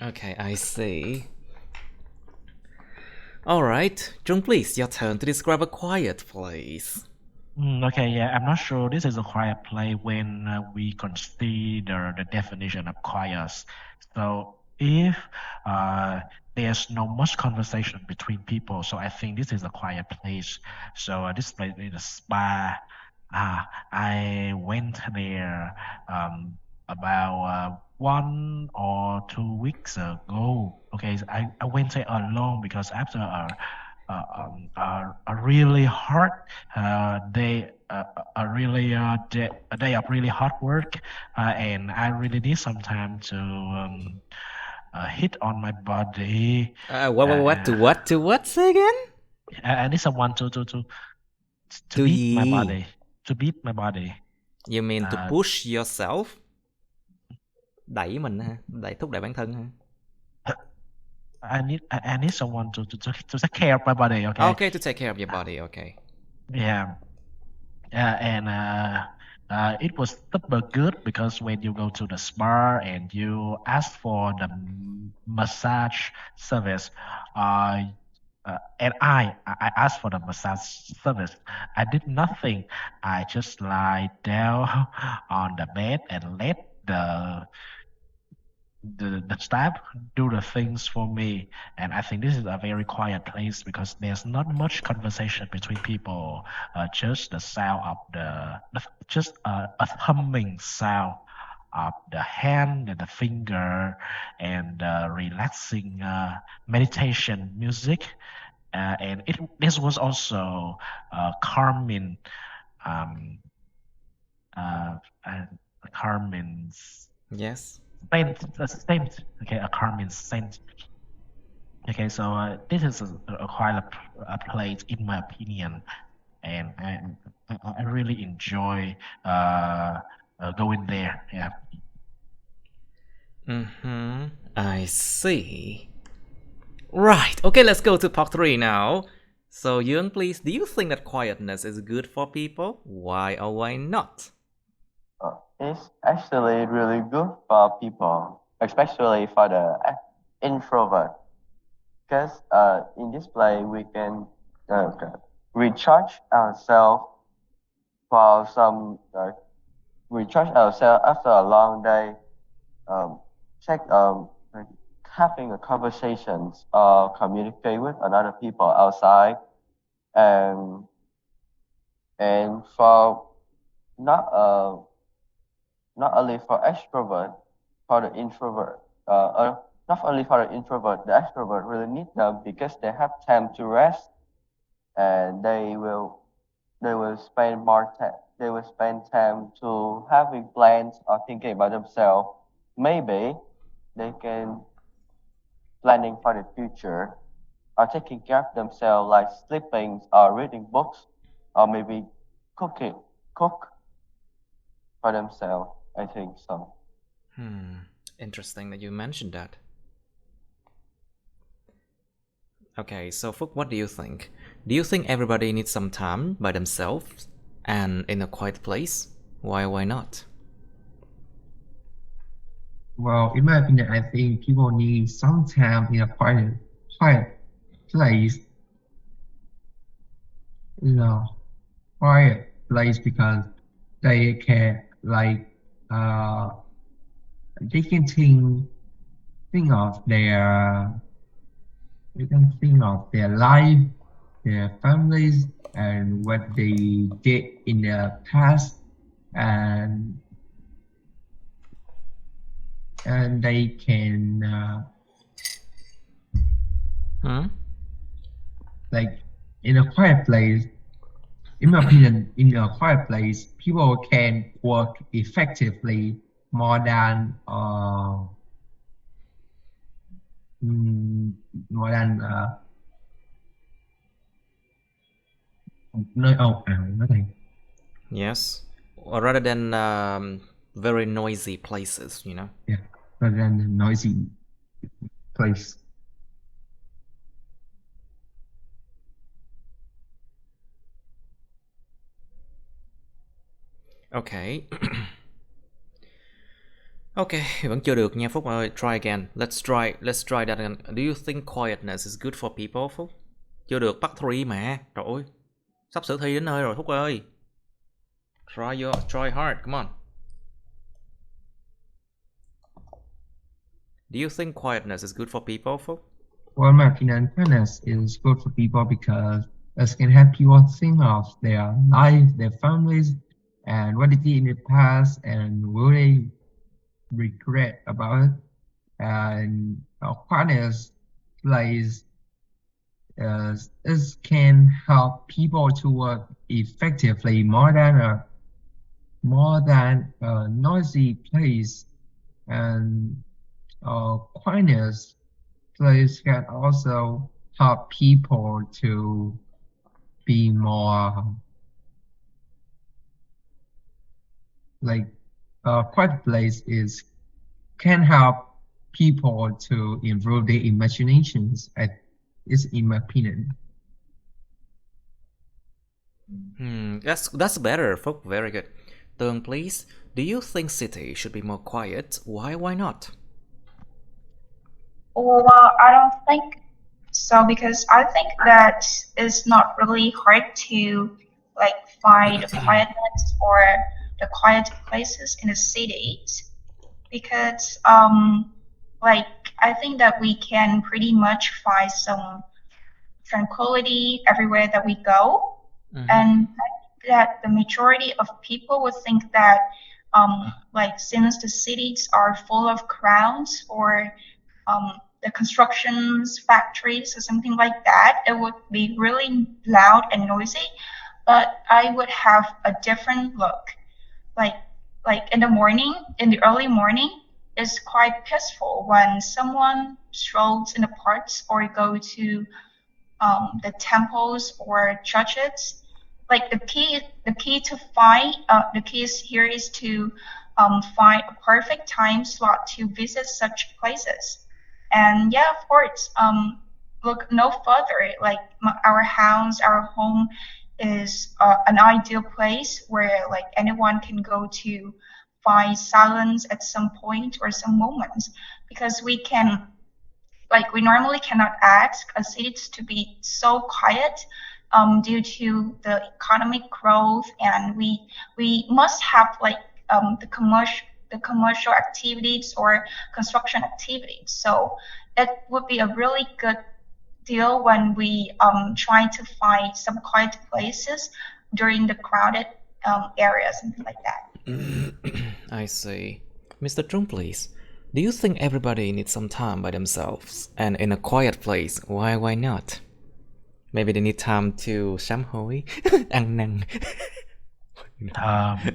Okay, I see. Alright, Jung, please, your turn to describe a quiet place. Okay, yeah, I'm not sure this is a quiet place when we consider the definition of quiet. So if uh, there's no much conversation between people, so I think this is a quiet place. So this place is a spa. I went there about 1 or 2 weeks ago. Okay, so I went there alone because after a really hard day, a day of really hard work, and I really need some time to hit on my body. What? Say again? I need someone to To beat my ye. body, to beat my body. You mean to push yourself? Đẩy mình ha, thúc đẩy bản thân ha. I need someone to take care of my body. Okay. Okay, to take care of your body. Okay. Yeah. And it was super good because when you go to the spa and you ask for the massage service, and I asked for the massage service. I did nothing. I just lie down on the bed and let the staff do the things for me. And I think this is a very quiet place because there's not much conversation between people, just the sound of just a humming sound of the hand and the finger and relaxing meditation music. And this was also calming, um, and calming Yes. scent. Okay, a calming scent. Okay, so this is a quite a place in my opinion, and I really enjoy going there. Yeah. I see. Right. Okay, let's go to part 3 now. So, Young, please, do you think that quietness is good for people? Why or why not? It's actually really good for people, especially for the introvert. Because in this play we can recharge ourselves for some recharge ourselves after a long day. Check like having a conversations or communicate with another people outside, and for not not only for extrovert, for the introvert, not only for the introvert, the extrovert really need them because they have time to rest, and they will spend more time. They will spend time to having plans or thinking about themselves. Maybe they can planning for the future or taking care of themselves, like sleeping or reading books, or maybe cook for themselves. I think so. Interesting that you mentioned that. Okay, so Phúc, what do you think? Do you think everybody needs some time by themselves and in a quiet place? Why not? Well, in my opinion, I think people need some time in a quiet place, quiet place because they can uh they can think of their life, their families, and what they did in the past, and they can in a quiet place. In my opinion, in a quiet place, people can work effectively more than more than nơi ồn ào đó thầy. Yes, or rather than very noisy places, you know. Yeah, rather than a noisy place. Okay. Okay, vẫn chưa được nha Phúc ơi. Try again. Let's try that again. Do you think quietness is good for people, Phúc? Chưa được, part 3 mà. Trời ơi. Sắp sửa thi đến nơi rồi Phúc ơi. Try hard, come on. Do you think quietness is good for people, Phúc? Well, in my opinion, quietness is good for people because it can help people think of their life, their families, and what they did in the past, and will they regret about it. And quietness plays it can help people to work effectively more than a noisy place, and quietness place can also help people to be more quiet place can help people to improve their imaginations. Is in my opinion. That's better, Phúc. Very good. Tường, please. Do you think city should be more quiet? Why not? Well, I don't think so because I think that it's not really hard to like find quietness or the quiet places in the cities because like I think that we can pretty much find some tranquility everywhere that we go, and I think that the majority of people would think that like since the cities are full of crowds or the constructions, factories, or something like that, it would be really loud and noisy. But I would have a different look. Like like in the morning, in the early morning, it's quite peaceful when someone strolls in the parks or go to the temples or churches. Like the key to find the key is here is to find a perfect time slot to visit such places. And yeah, of course, look no further. Like our house, our home is an ideal place where like anyone can go to find silence at some point or some moments because we can like we normally cannot ask a city to be so quiet due to the economic growth, and we must have like the commercial activities or construction activities. So it would be a really good deal when we try to find some quiet places during the crowded areas, something like that. I see. Mr. Trung, please. Do you think everybody needs some time by themselves and in a quiet place? Why not? Maybe they need time to sám hối, ăn năn.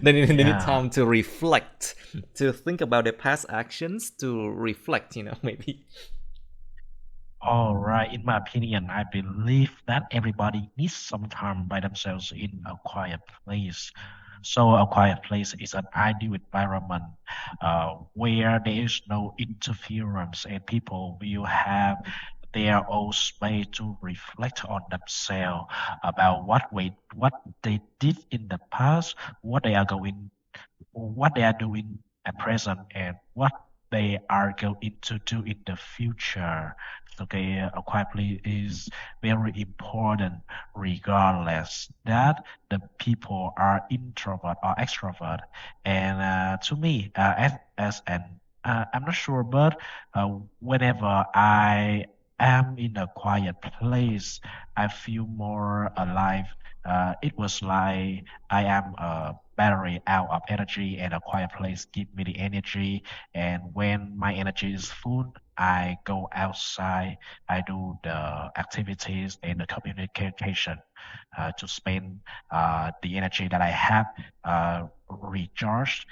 They need time to reflect, to think about their past actions, to reflect, maybe. All right, in my opinion, I believe that everybody needs some time by themselves in a quiet place. So a quiet place is an ideal environment where there is no interference and people will have their own space to reflect on themselves about what they did in the past, what they are doing at present, and what they are going to do in the future. Okay, a quiet place is very important, regardless that the people are introvert or extrovert. And to me, as an I'm not sure, but whenever I am in a quiet place, I feel more alive. It was like I am a battery out of energy, and a quiet place give me the energy. And when my energy is full, I go outside. I do the activities and the communication to spend the energy that I have recharged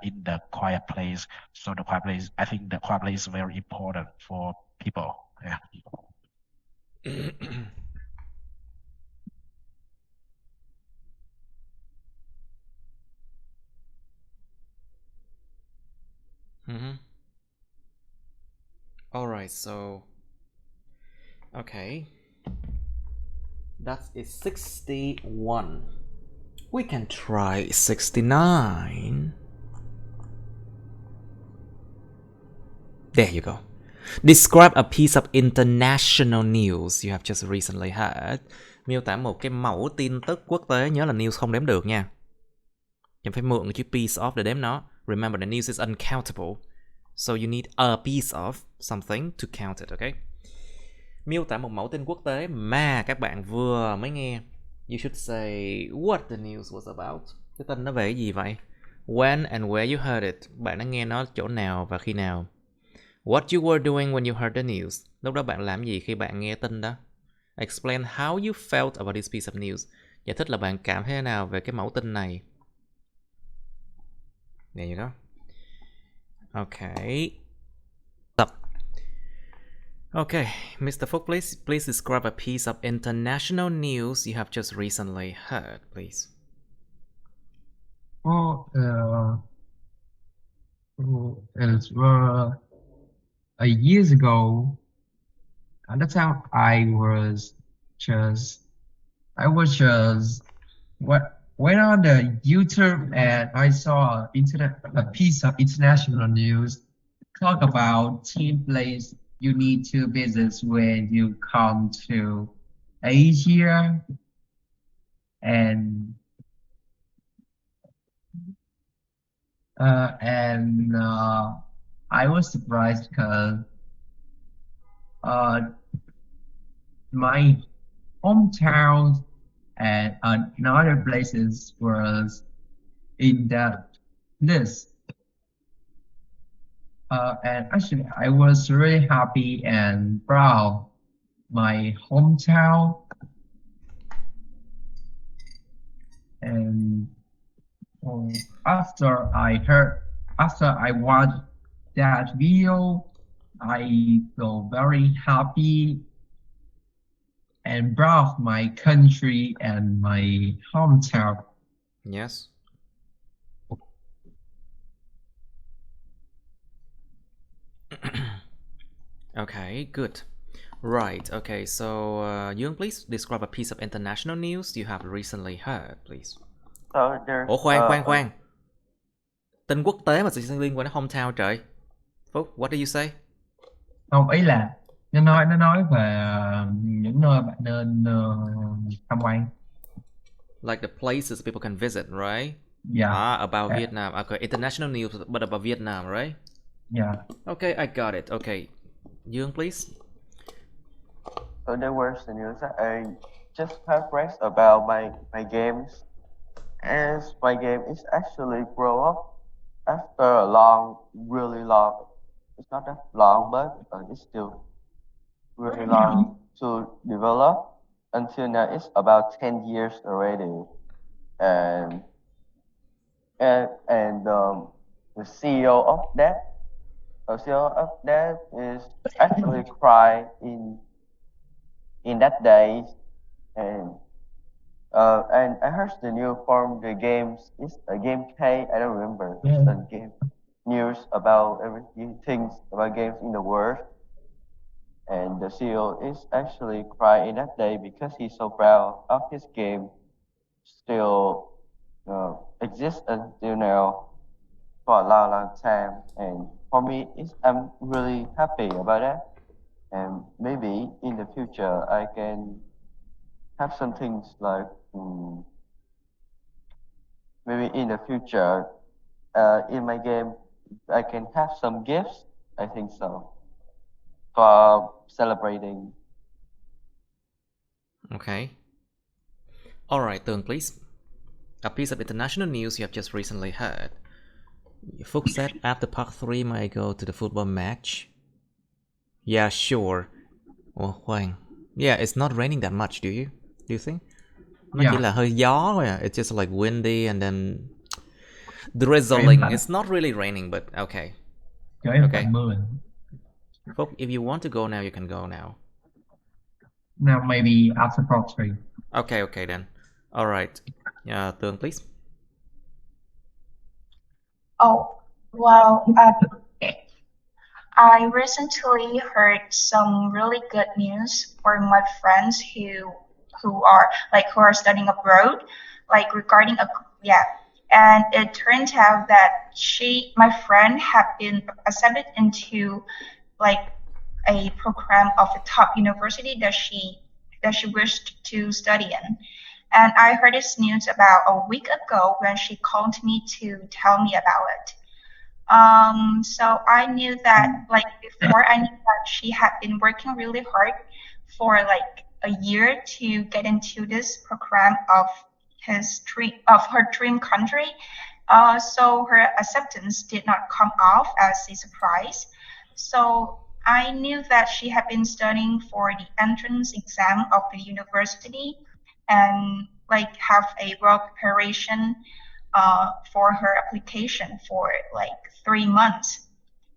in the quiet place. So the quiet place, I think the quiet place is very important for people. Yeah. All right, so okay, that is 61. We can try 69. There you go. Describe a piece of international news you have just recently heard. Miêu tả một cái mẫu tin tức quốc tế, nhớ là news không đếm được nha. Em phải mượn cái chữ piece of để đếm nó. Remember, the news is uncountable. So you need a piece of something to count it, okay? Miêu tả một mẫu tin quốc tế mà các bạn vừa mới nghe. You should say what the news was about. Cái tin nó về cái gì vậy? When and where you heard it. Bạn đã nghe nó chỗ nào và khi nào? What you were doing when you heard the news. Lúc đó bạn làm gì khi bạn nghe tin đó? Explain how you felt about this piece of news. Giải thích là bạn cảm thấy thế nào về cái mẫu tin này. There you go. Okay. Tập. Okay, Mr. Phúc, please describe a piece of international news you have just recently heard, please. It's years ago. At the time, I was just went on the YouTube, and I saw a piece of international news talk about 10 places you need to visit when you come to Asia. And I was surprised because my hometown and other places was in that list. And actually, I was really happy and proud my hometown. And after I watched that video, I feel very happy and proud of my country and my hometown. Yes. Okay, good. Right, okay, so Young, please describe a piece of international news you have recently heard, please. So there's Ủa khoan. Tin quốc tế mà sự liên quan đến hometown trời. Phúc, what did you say? Không, ý là nó nói về những nơi bạn nên tham quan. Like the places people can visit, right? Yeah. About Vietnam. Okay, international news, but about Vietnam, right? Yeah. Okay, I got it. Okay, Young, please. So there was the news that I just have read about my games, as my game is actually grow up after a really long. It's not that long, but it's still really long to develop. Until now, it's about 10 years already, and the CEO of that, is actually cry in that day, and I heard the new form the games is a game K. I don't remember. It's a game news about everything about games in the world. And the CEO is actually crying that day because he's so proud of his game still exists until now for a long, long time. And for me, I'm really happy about that. And maybe in the future, I can have some things like maybe in the future, in my game, I can have some gifts. I think so for celebrating. Okay. Alright, Tường, please. A piece of international news you have just recently heard. Phúc said after part 3 may I go to the football match? Yeah, sure. Ủa, khoan. Yeah, it's not raining that much, do you think? Nó chỉ là hơi gió thôi à. It's just like windy and then drizzling. It's not really raining, but okay. Okay. Phúc, if you want to go now, you can go now. Now maybe after part 3. Okay then. Alright. Tường, please. Oh, well, I recently heard some really good news for my friends who are studying abroad, like regarding and it turned out that my friend had been accepted into like a program of the top university that she wished to study in. And I heard this news about a week ago when she called me to tell me about it. So I knew that before I knew that she had been working really hard for like a year to get into this program of her dream country. So her acceptance did not come off as a surprise. So I knew that she had been studying for the entrance exam of the university and like have a well preparation for her application for like 3 months.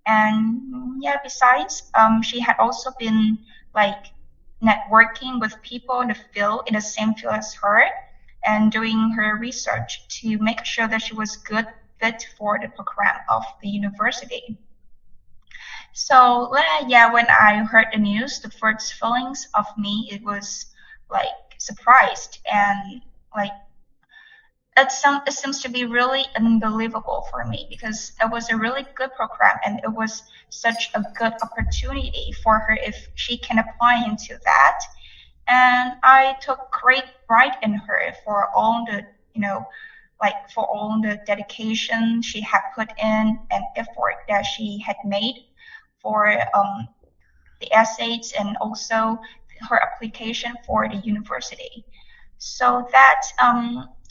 And yeah, besides, she had also been like networking with people in the same field as her, and doing her research to make sure that she was good fit for the program of the university. So yeah, when I heard the news, the first feelings of me it was like surprised and like it seems to be really unbelievable for me because it was a really good program and it was such a good opportunity for her if she can apply into that. And I took great pride in her for all the for all the dedication she had put in and effort that she had made for the essays and also her application for the university. So that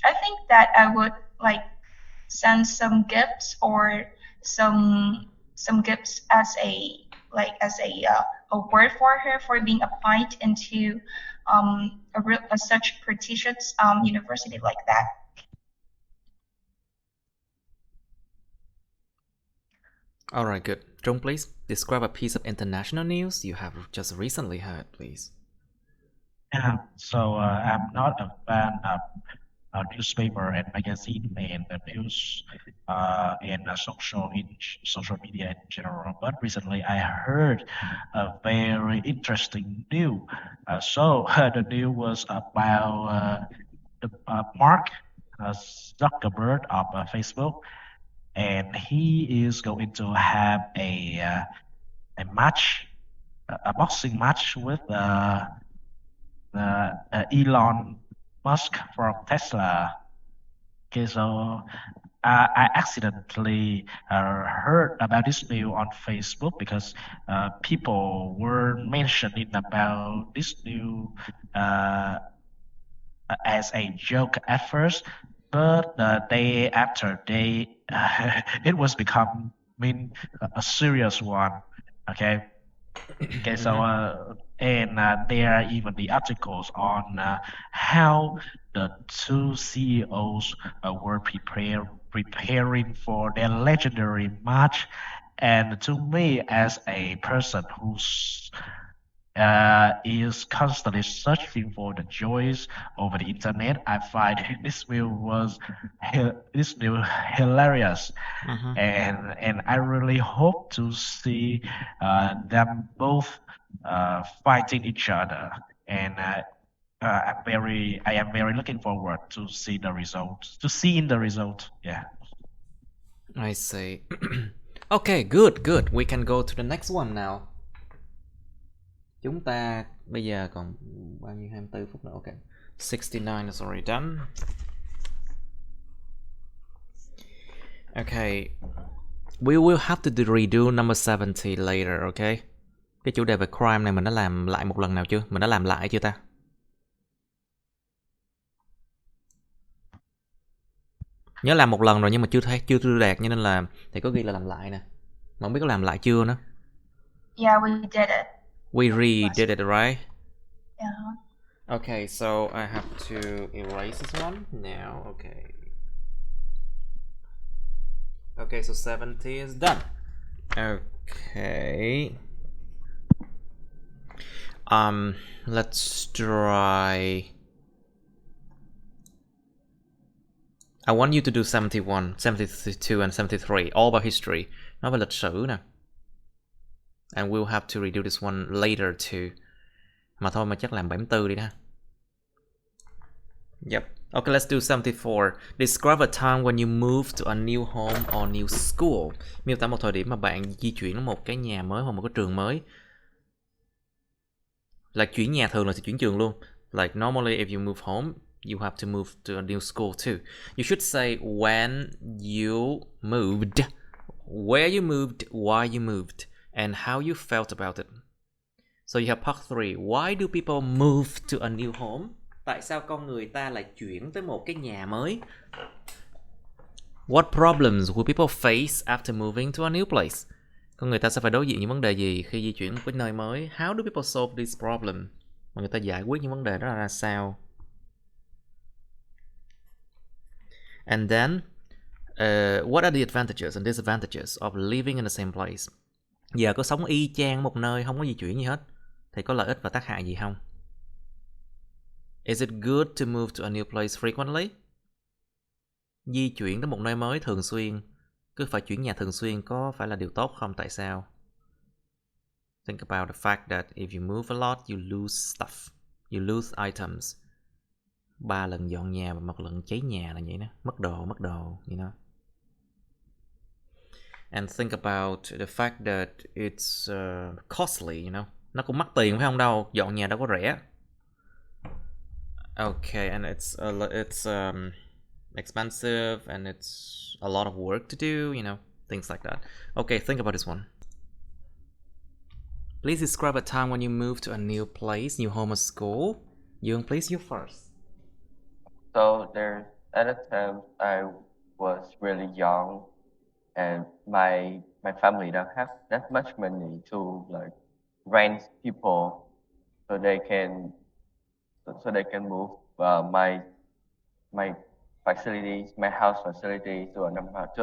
I think that I would like send some gifts or some gifts as a word for her for being applied into such prestigious university like that. Alright, good. John, please describe a piece of international news you have just recently heard, please. Yeah, so I'm not a fan of newspaper and magazine and the news and social media in general. But recently, I heard a very interesting news. The news was about Mark Zuckerberg of Facebook, and he is going to have a match, a boxing match with Elon Musk from Tesla. Okay, so I accidentally heard about this news on Facebook because people were mentioning about this news uh, as a joke at first, but the day after day, it was becoming a serious one. Okay. Okay, so and there are even the articles on how the two CEOs were preparing for their legendary match. And to me, as a person who's is constantly searching for the joys over the internet, I find this news hilarious, and I really hope to see them both fighting each other, and I am very looking forward to see the result, to see in the result. Yeah. I see. Okay, good, good. We can go to the next one now. Chúng ta bây giờ còn bao nhiêu, 24 phút nữa. Okay. 69 is already done. Okay. We will have to redo number 70 later, okay? Cái chủ đề về crime này mình đã làm lại một lần nào chưa? Mình đã làm lại chưa ta? Nhớ làm một lần rồi nhưng mà chưa đạt, cho nên là thầy có ghi là làm lại nè. Mà không biết có làm lại chưa nữa. Yeah, we did it. We redid it, right? Yeah. Okay, so I have to erase this one now. Okay. Okay, so 70 is done. Okay. Let's try. I want you to do 71, 72 and 73, all about history. Nói về lịch sử nè. And we'll have to redo this one later too. Mà thôi mà chắc làm 74 đi ha. Yep. Okay, let's do 74. Describe a time when you moved to a new home or new school. Miêu tả một thời điểm mà bạn di chuyển đến một cái nhà mới hoặc một cái trường mới. Là chuyển nhà thường là sẽ chuyển trường luôn. Like normally if you move home, you have to move to a new school too. You should say when you moved, where you moved, why you moved, and how you felt about it. So you have part 3. Why do people move to a new home? Tại sao con người ta lại chuyển tới một cái nhà mới? What problems will people face after moving to a new place? Con người ta sẽ phải đối diện những vấn đề gì khi di chuyển đến một cái nơi mới? How do people solve this problem? Mà người ta giải quyết những vấn đề đó là ra sao? And then, what are the advantages and disadvantages of living in the same place? Giờ có sống y chang một nơi, không có di chuyển gì hết, thì có lợi ích và tác hại gì không? Is it good to move to a new place frequently? Di chuyển tới một nơi mới thường xuyên, cứ phải chuyển nhà thường xuyên có phải là điều tốt không? Tại sao? Think about the fact that if you move a lot, you lose stuff. You lose items. 3 lần dọn nhà và 1 lần cháy nhà là vậy đó. Mất đồ, you know. And think about the fact that it's costly, you know. Nó cũng mắc tiền phải không đâu, dọn nhà đâu có rẻ. Okay, and it's expensive and it's a lot of work to do, you know, things like that. Okay, think about this one. Please describe a time when you moved to a new place, new home or school. Dương, please, you first. So at a time I was really young, and my family don't have that much money to like rent people, so they can move my facilities, my house facilities to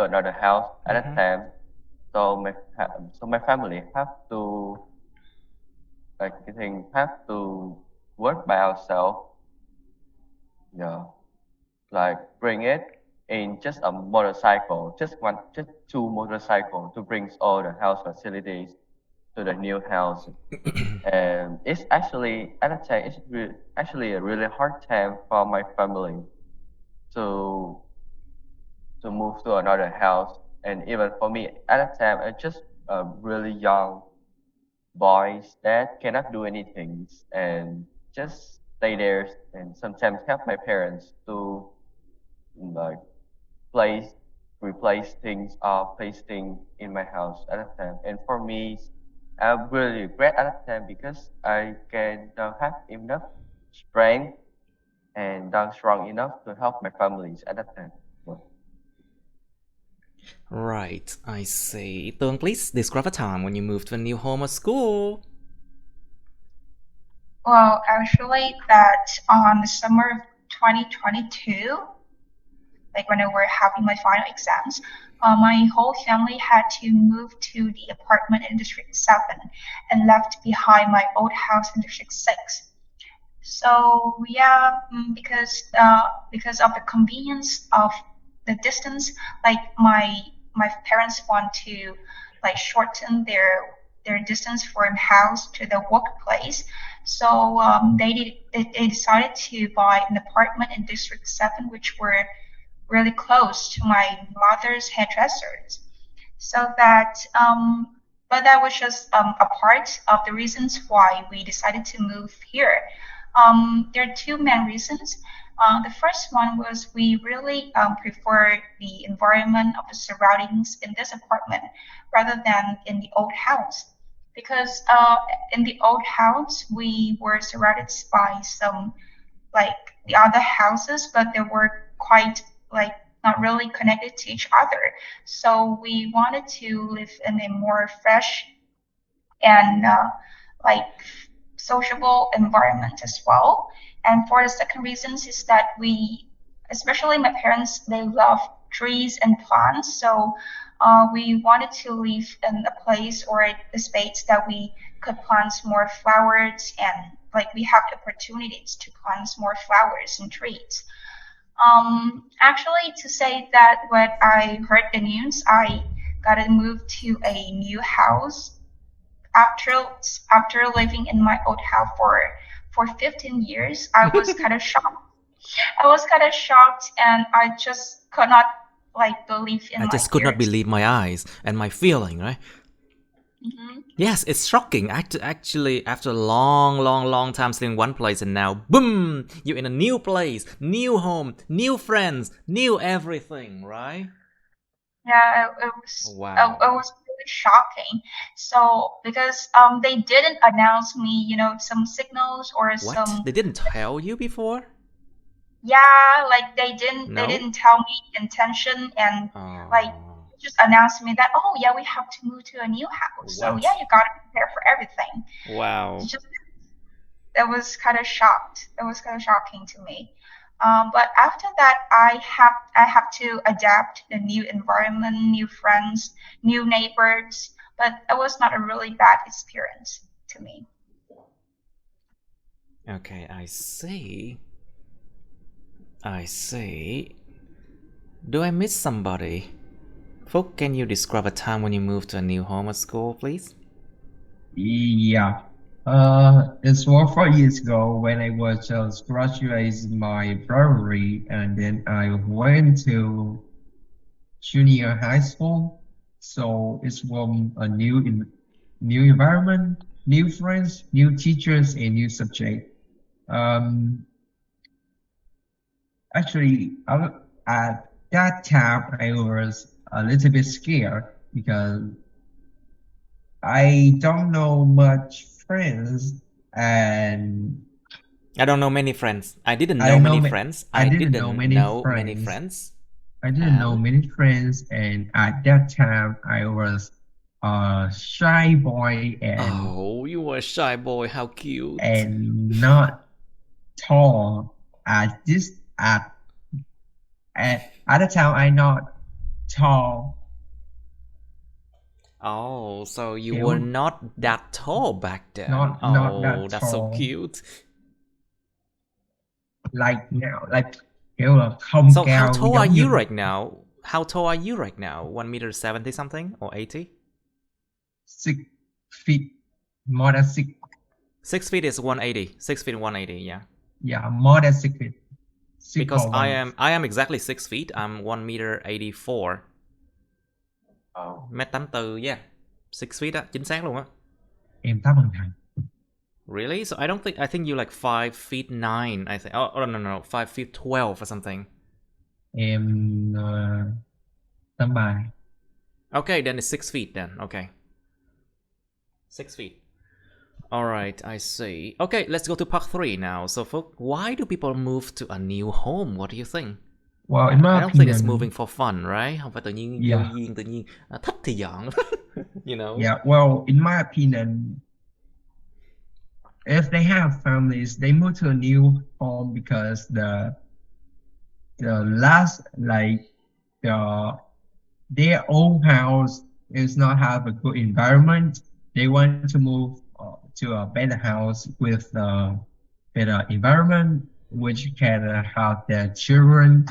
another house at that time. So my family have to work by ourselves. Yeah, like bring it in just a motorcycle, just 2 motorcycles to bring all the house facilities to the new house. And it's actually at that time actually a really hard time for my family to move to another house, and even for me at that time I'm just a really young boys that cannot do anything and just stay there and sometimes help my parents to like replace things or place things in my house at that time. And for me, I really regret at that time because I don't have enough strength and not strong enough to help my families at that time. Right, I see. Tương, please describe a time when you moved to a new home or school. Well, actually, that on the summer of 2022, like when I were having my final exams, my whole family had to move to the apartment in District 7 and left behind my old house in District 6. So yeah, because of the convenience of the distance, like my parents want to like shorten their their distance from house to the workplace. So they decided to buy an apartment in District 7, which were really close to my mother's hairdressers. So that, but that was just a part of the reasons why we decided to move here. There are two main reasons. The first one was we really prefer the environment of the surroundings in this apartment rather than in the old house. Because in the old house, we were surrounded by some like the other houses, but they were quite like not really connected to each other. So we wanted to live in a more fresh and like sociable environment as well. And for the second reasons is that we, especially my parents, they love trees and plants. So we wanted to live in a place or a space that we could plant more flowers and like we have the opportunities to plant more flowers and trees. Actually, to say that when I heard the news, I got to move to a new house after after living in my old house for 15 years. I was kind of shocked. I was kind of shocked, and I just could not like believe in I my just could not ears. believe my eyes and my feeling, right? Yes, it's shocking. Actually, after a long time staying in one place, and now, boom, you're in a new place, new home, new friends, new everything, right? Yeah, it was Wow. it was really shocking. So because they didn't announce me, some signals or What? some They didn't tell you before? yeah, like they No? didn't tell me intention and like Oh, just announced me that oh yeah we have to move to a new house. So what? yeah, you gotta prepare for everything. Wow. It's just that was kind of shocked. It was kind of shocking to me. But after that, I have to adapt the new environment, new friends, new neighbors. But it was not a really bad experience to me. Okay, I see. I see. Do I miss somebody? Folk, can you describe a time when you moved to a new home or school, please? Yeah. It's 4 years ago when I was just graduating my primary, and then I went to junior high school. So it's from a new environment, new friends, new teachers, and new subject. Um, Actually, at that time I was a little bit scared because I don't know much friends, and I don't know many friends. I didn't I know don't many know friends. I I didn't know didn't many know many friends. friends. I didn't know And many friends, and at that time I was a shy boy oh, you were a shy boy. How cute. and not tall. At the time I'm not tall. Oh, so you were Kiểu not that tall back then. not Oh, that that's so tall cute. like now, like kiểu là không So how cao tall are giống như you right now? How tall are you right now? 1 meter 70 something or 80? 6 feet, more than 6. 6 feet is 180. 6 feet 180, yeah. Yeah, more than 6 feet. Because I 6.1. am exactly 6 feet. I'm 1 meter 84. Oh. Mét 84, yeah. 6 feet á, chính xác luôn á. Em thấp hơn thầy. Really? So I think you like 5 feet 9, I think. Oh, no, 5 feet 12 or something. Em 83. Okay, then it's 6 feet then. Okay. 6 feet. Alright, I see. Okay, let's go to part 3 now. So, folks, why do people move to a new home? What do you think? Well, in my I don't think it's opinion, moving for fun, right? Không phải tự nhiên vô Yeah. duyên, tự nhiên thích thì dọn. You know? yeah, well, in my opinion, if they have families, they move to a new home because the last like their old house is not have a good environment. They want to move to a better house with a better environment, which can have their children,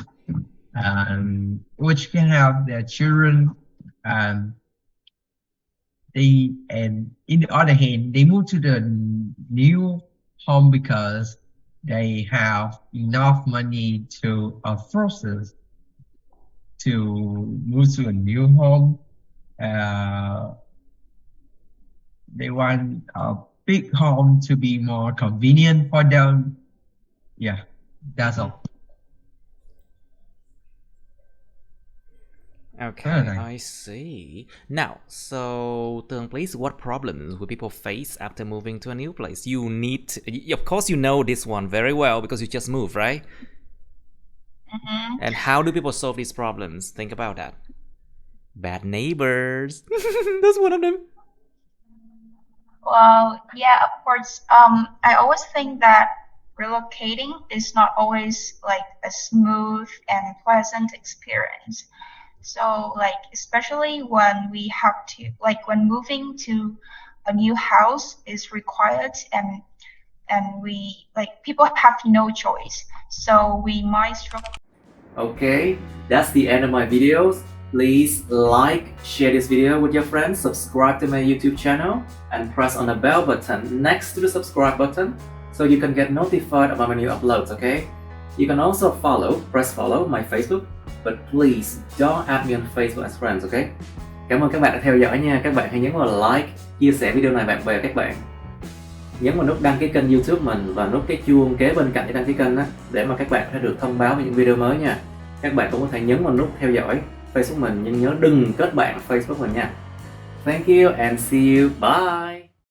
which can have their children and in the other hand, they move to the new home because they have enough money to afford to move to a new home. They want a big home to be more convenient for them. Yeah, that's all. Okay, Okay. I see. Now, so Tường, please, what problems will people face after moving to a new place? You need to, of course, you know this one very well because you just moved, right? Mhm. And how do people solve these problems? Think about that. Bad neighbors. That's one of them. Well, yeah, of course. I always think that relocating is not always like a smooth and pleasant experience. So, like, especially when we have to, like, when moving to a new house is required, and we like people have no choice. So we might struggle. Okay, that's the end of my videos. Please like, share this video with your friends, subscribe to my YouTube channel, and press on the bell button next to the subscribe button so you can get notified about my new uploads, okay? You can also press follow my Facebook, but please don't add me on Facebook as friends, okay? Cảm ơn các bạn đã theo dõi nha. Các bạn hãy nhấn vào like, chia sẻ video này bạn bè các bạn. Nhấn vào nút đăng ký kênh YouTube mình và nút cái chuông kế bên cạnh để đăng ký kênh đó, để mà các bạn sẽ được thông báo về những video mới nha. Các bạn cũng có thể nhấn vào nút theo dõi Facebook mình, nhưng nhớ đừng kết bạn Facebook mình nha. Thank you and see you. Bye.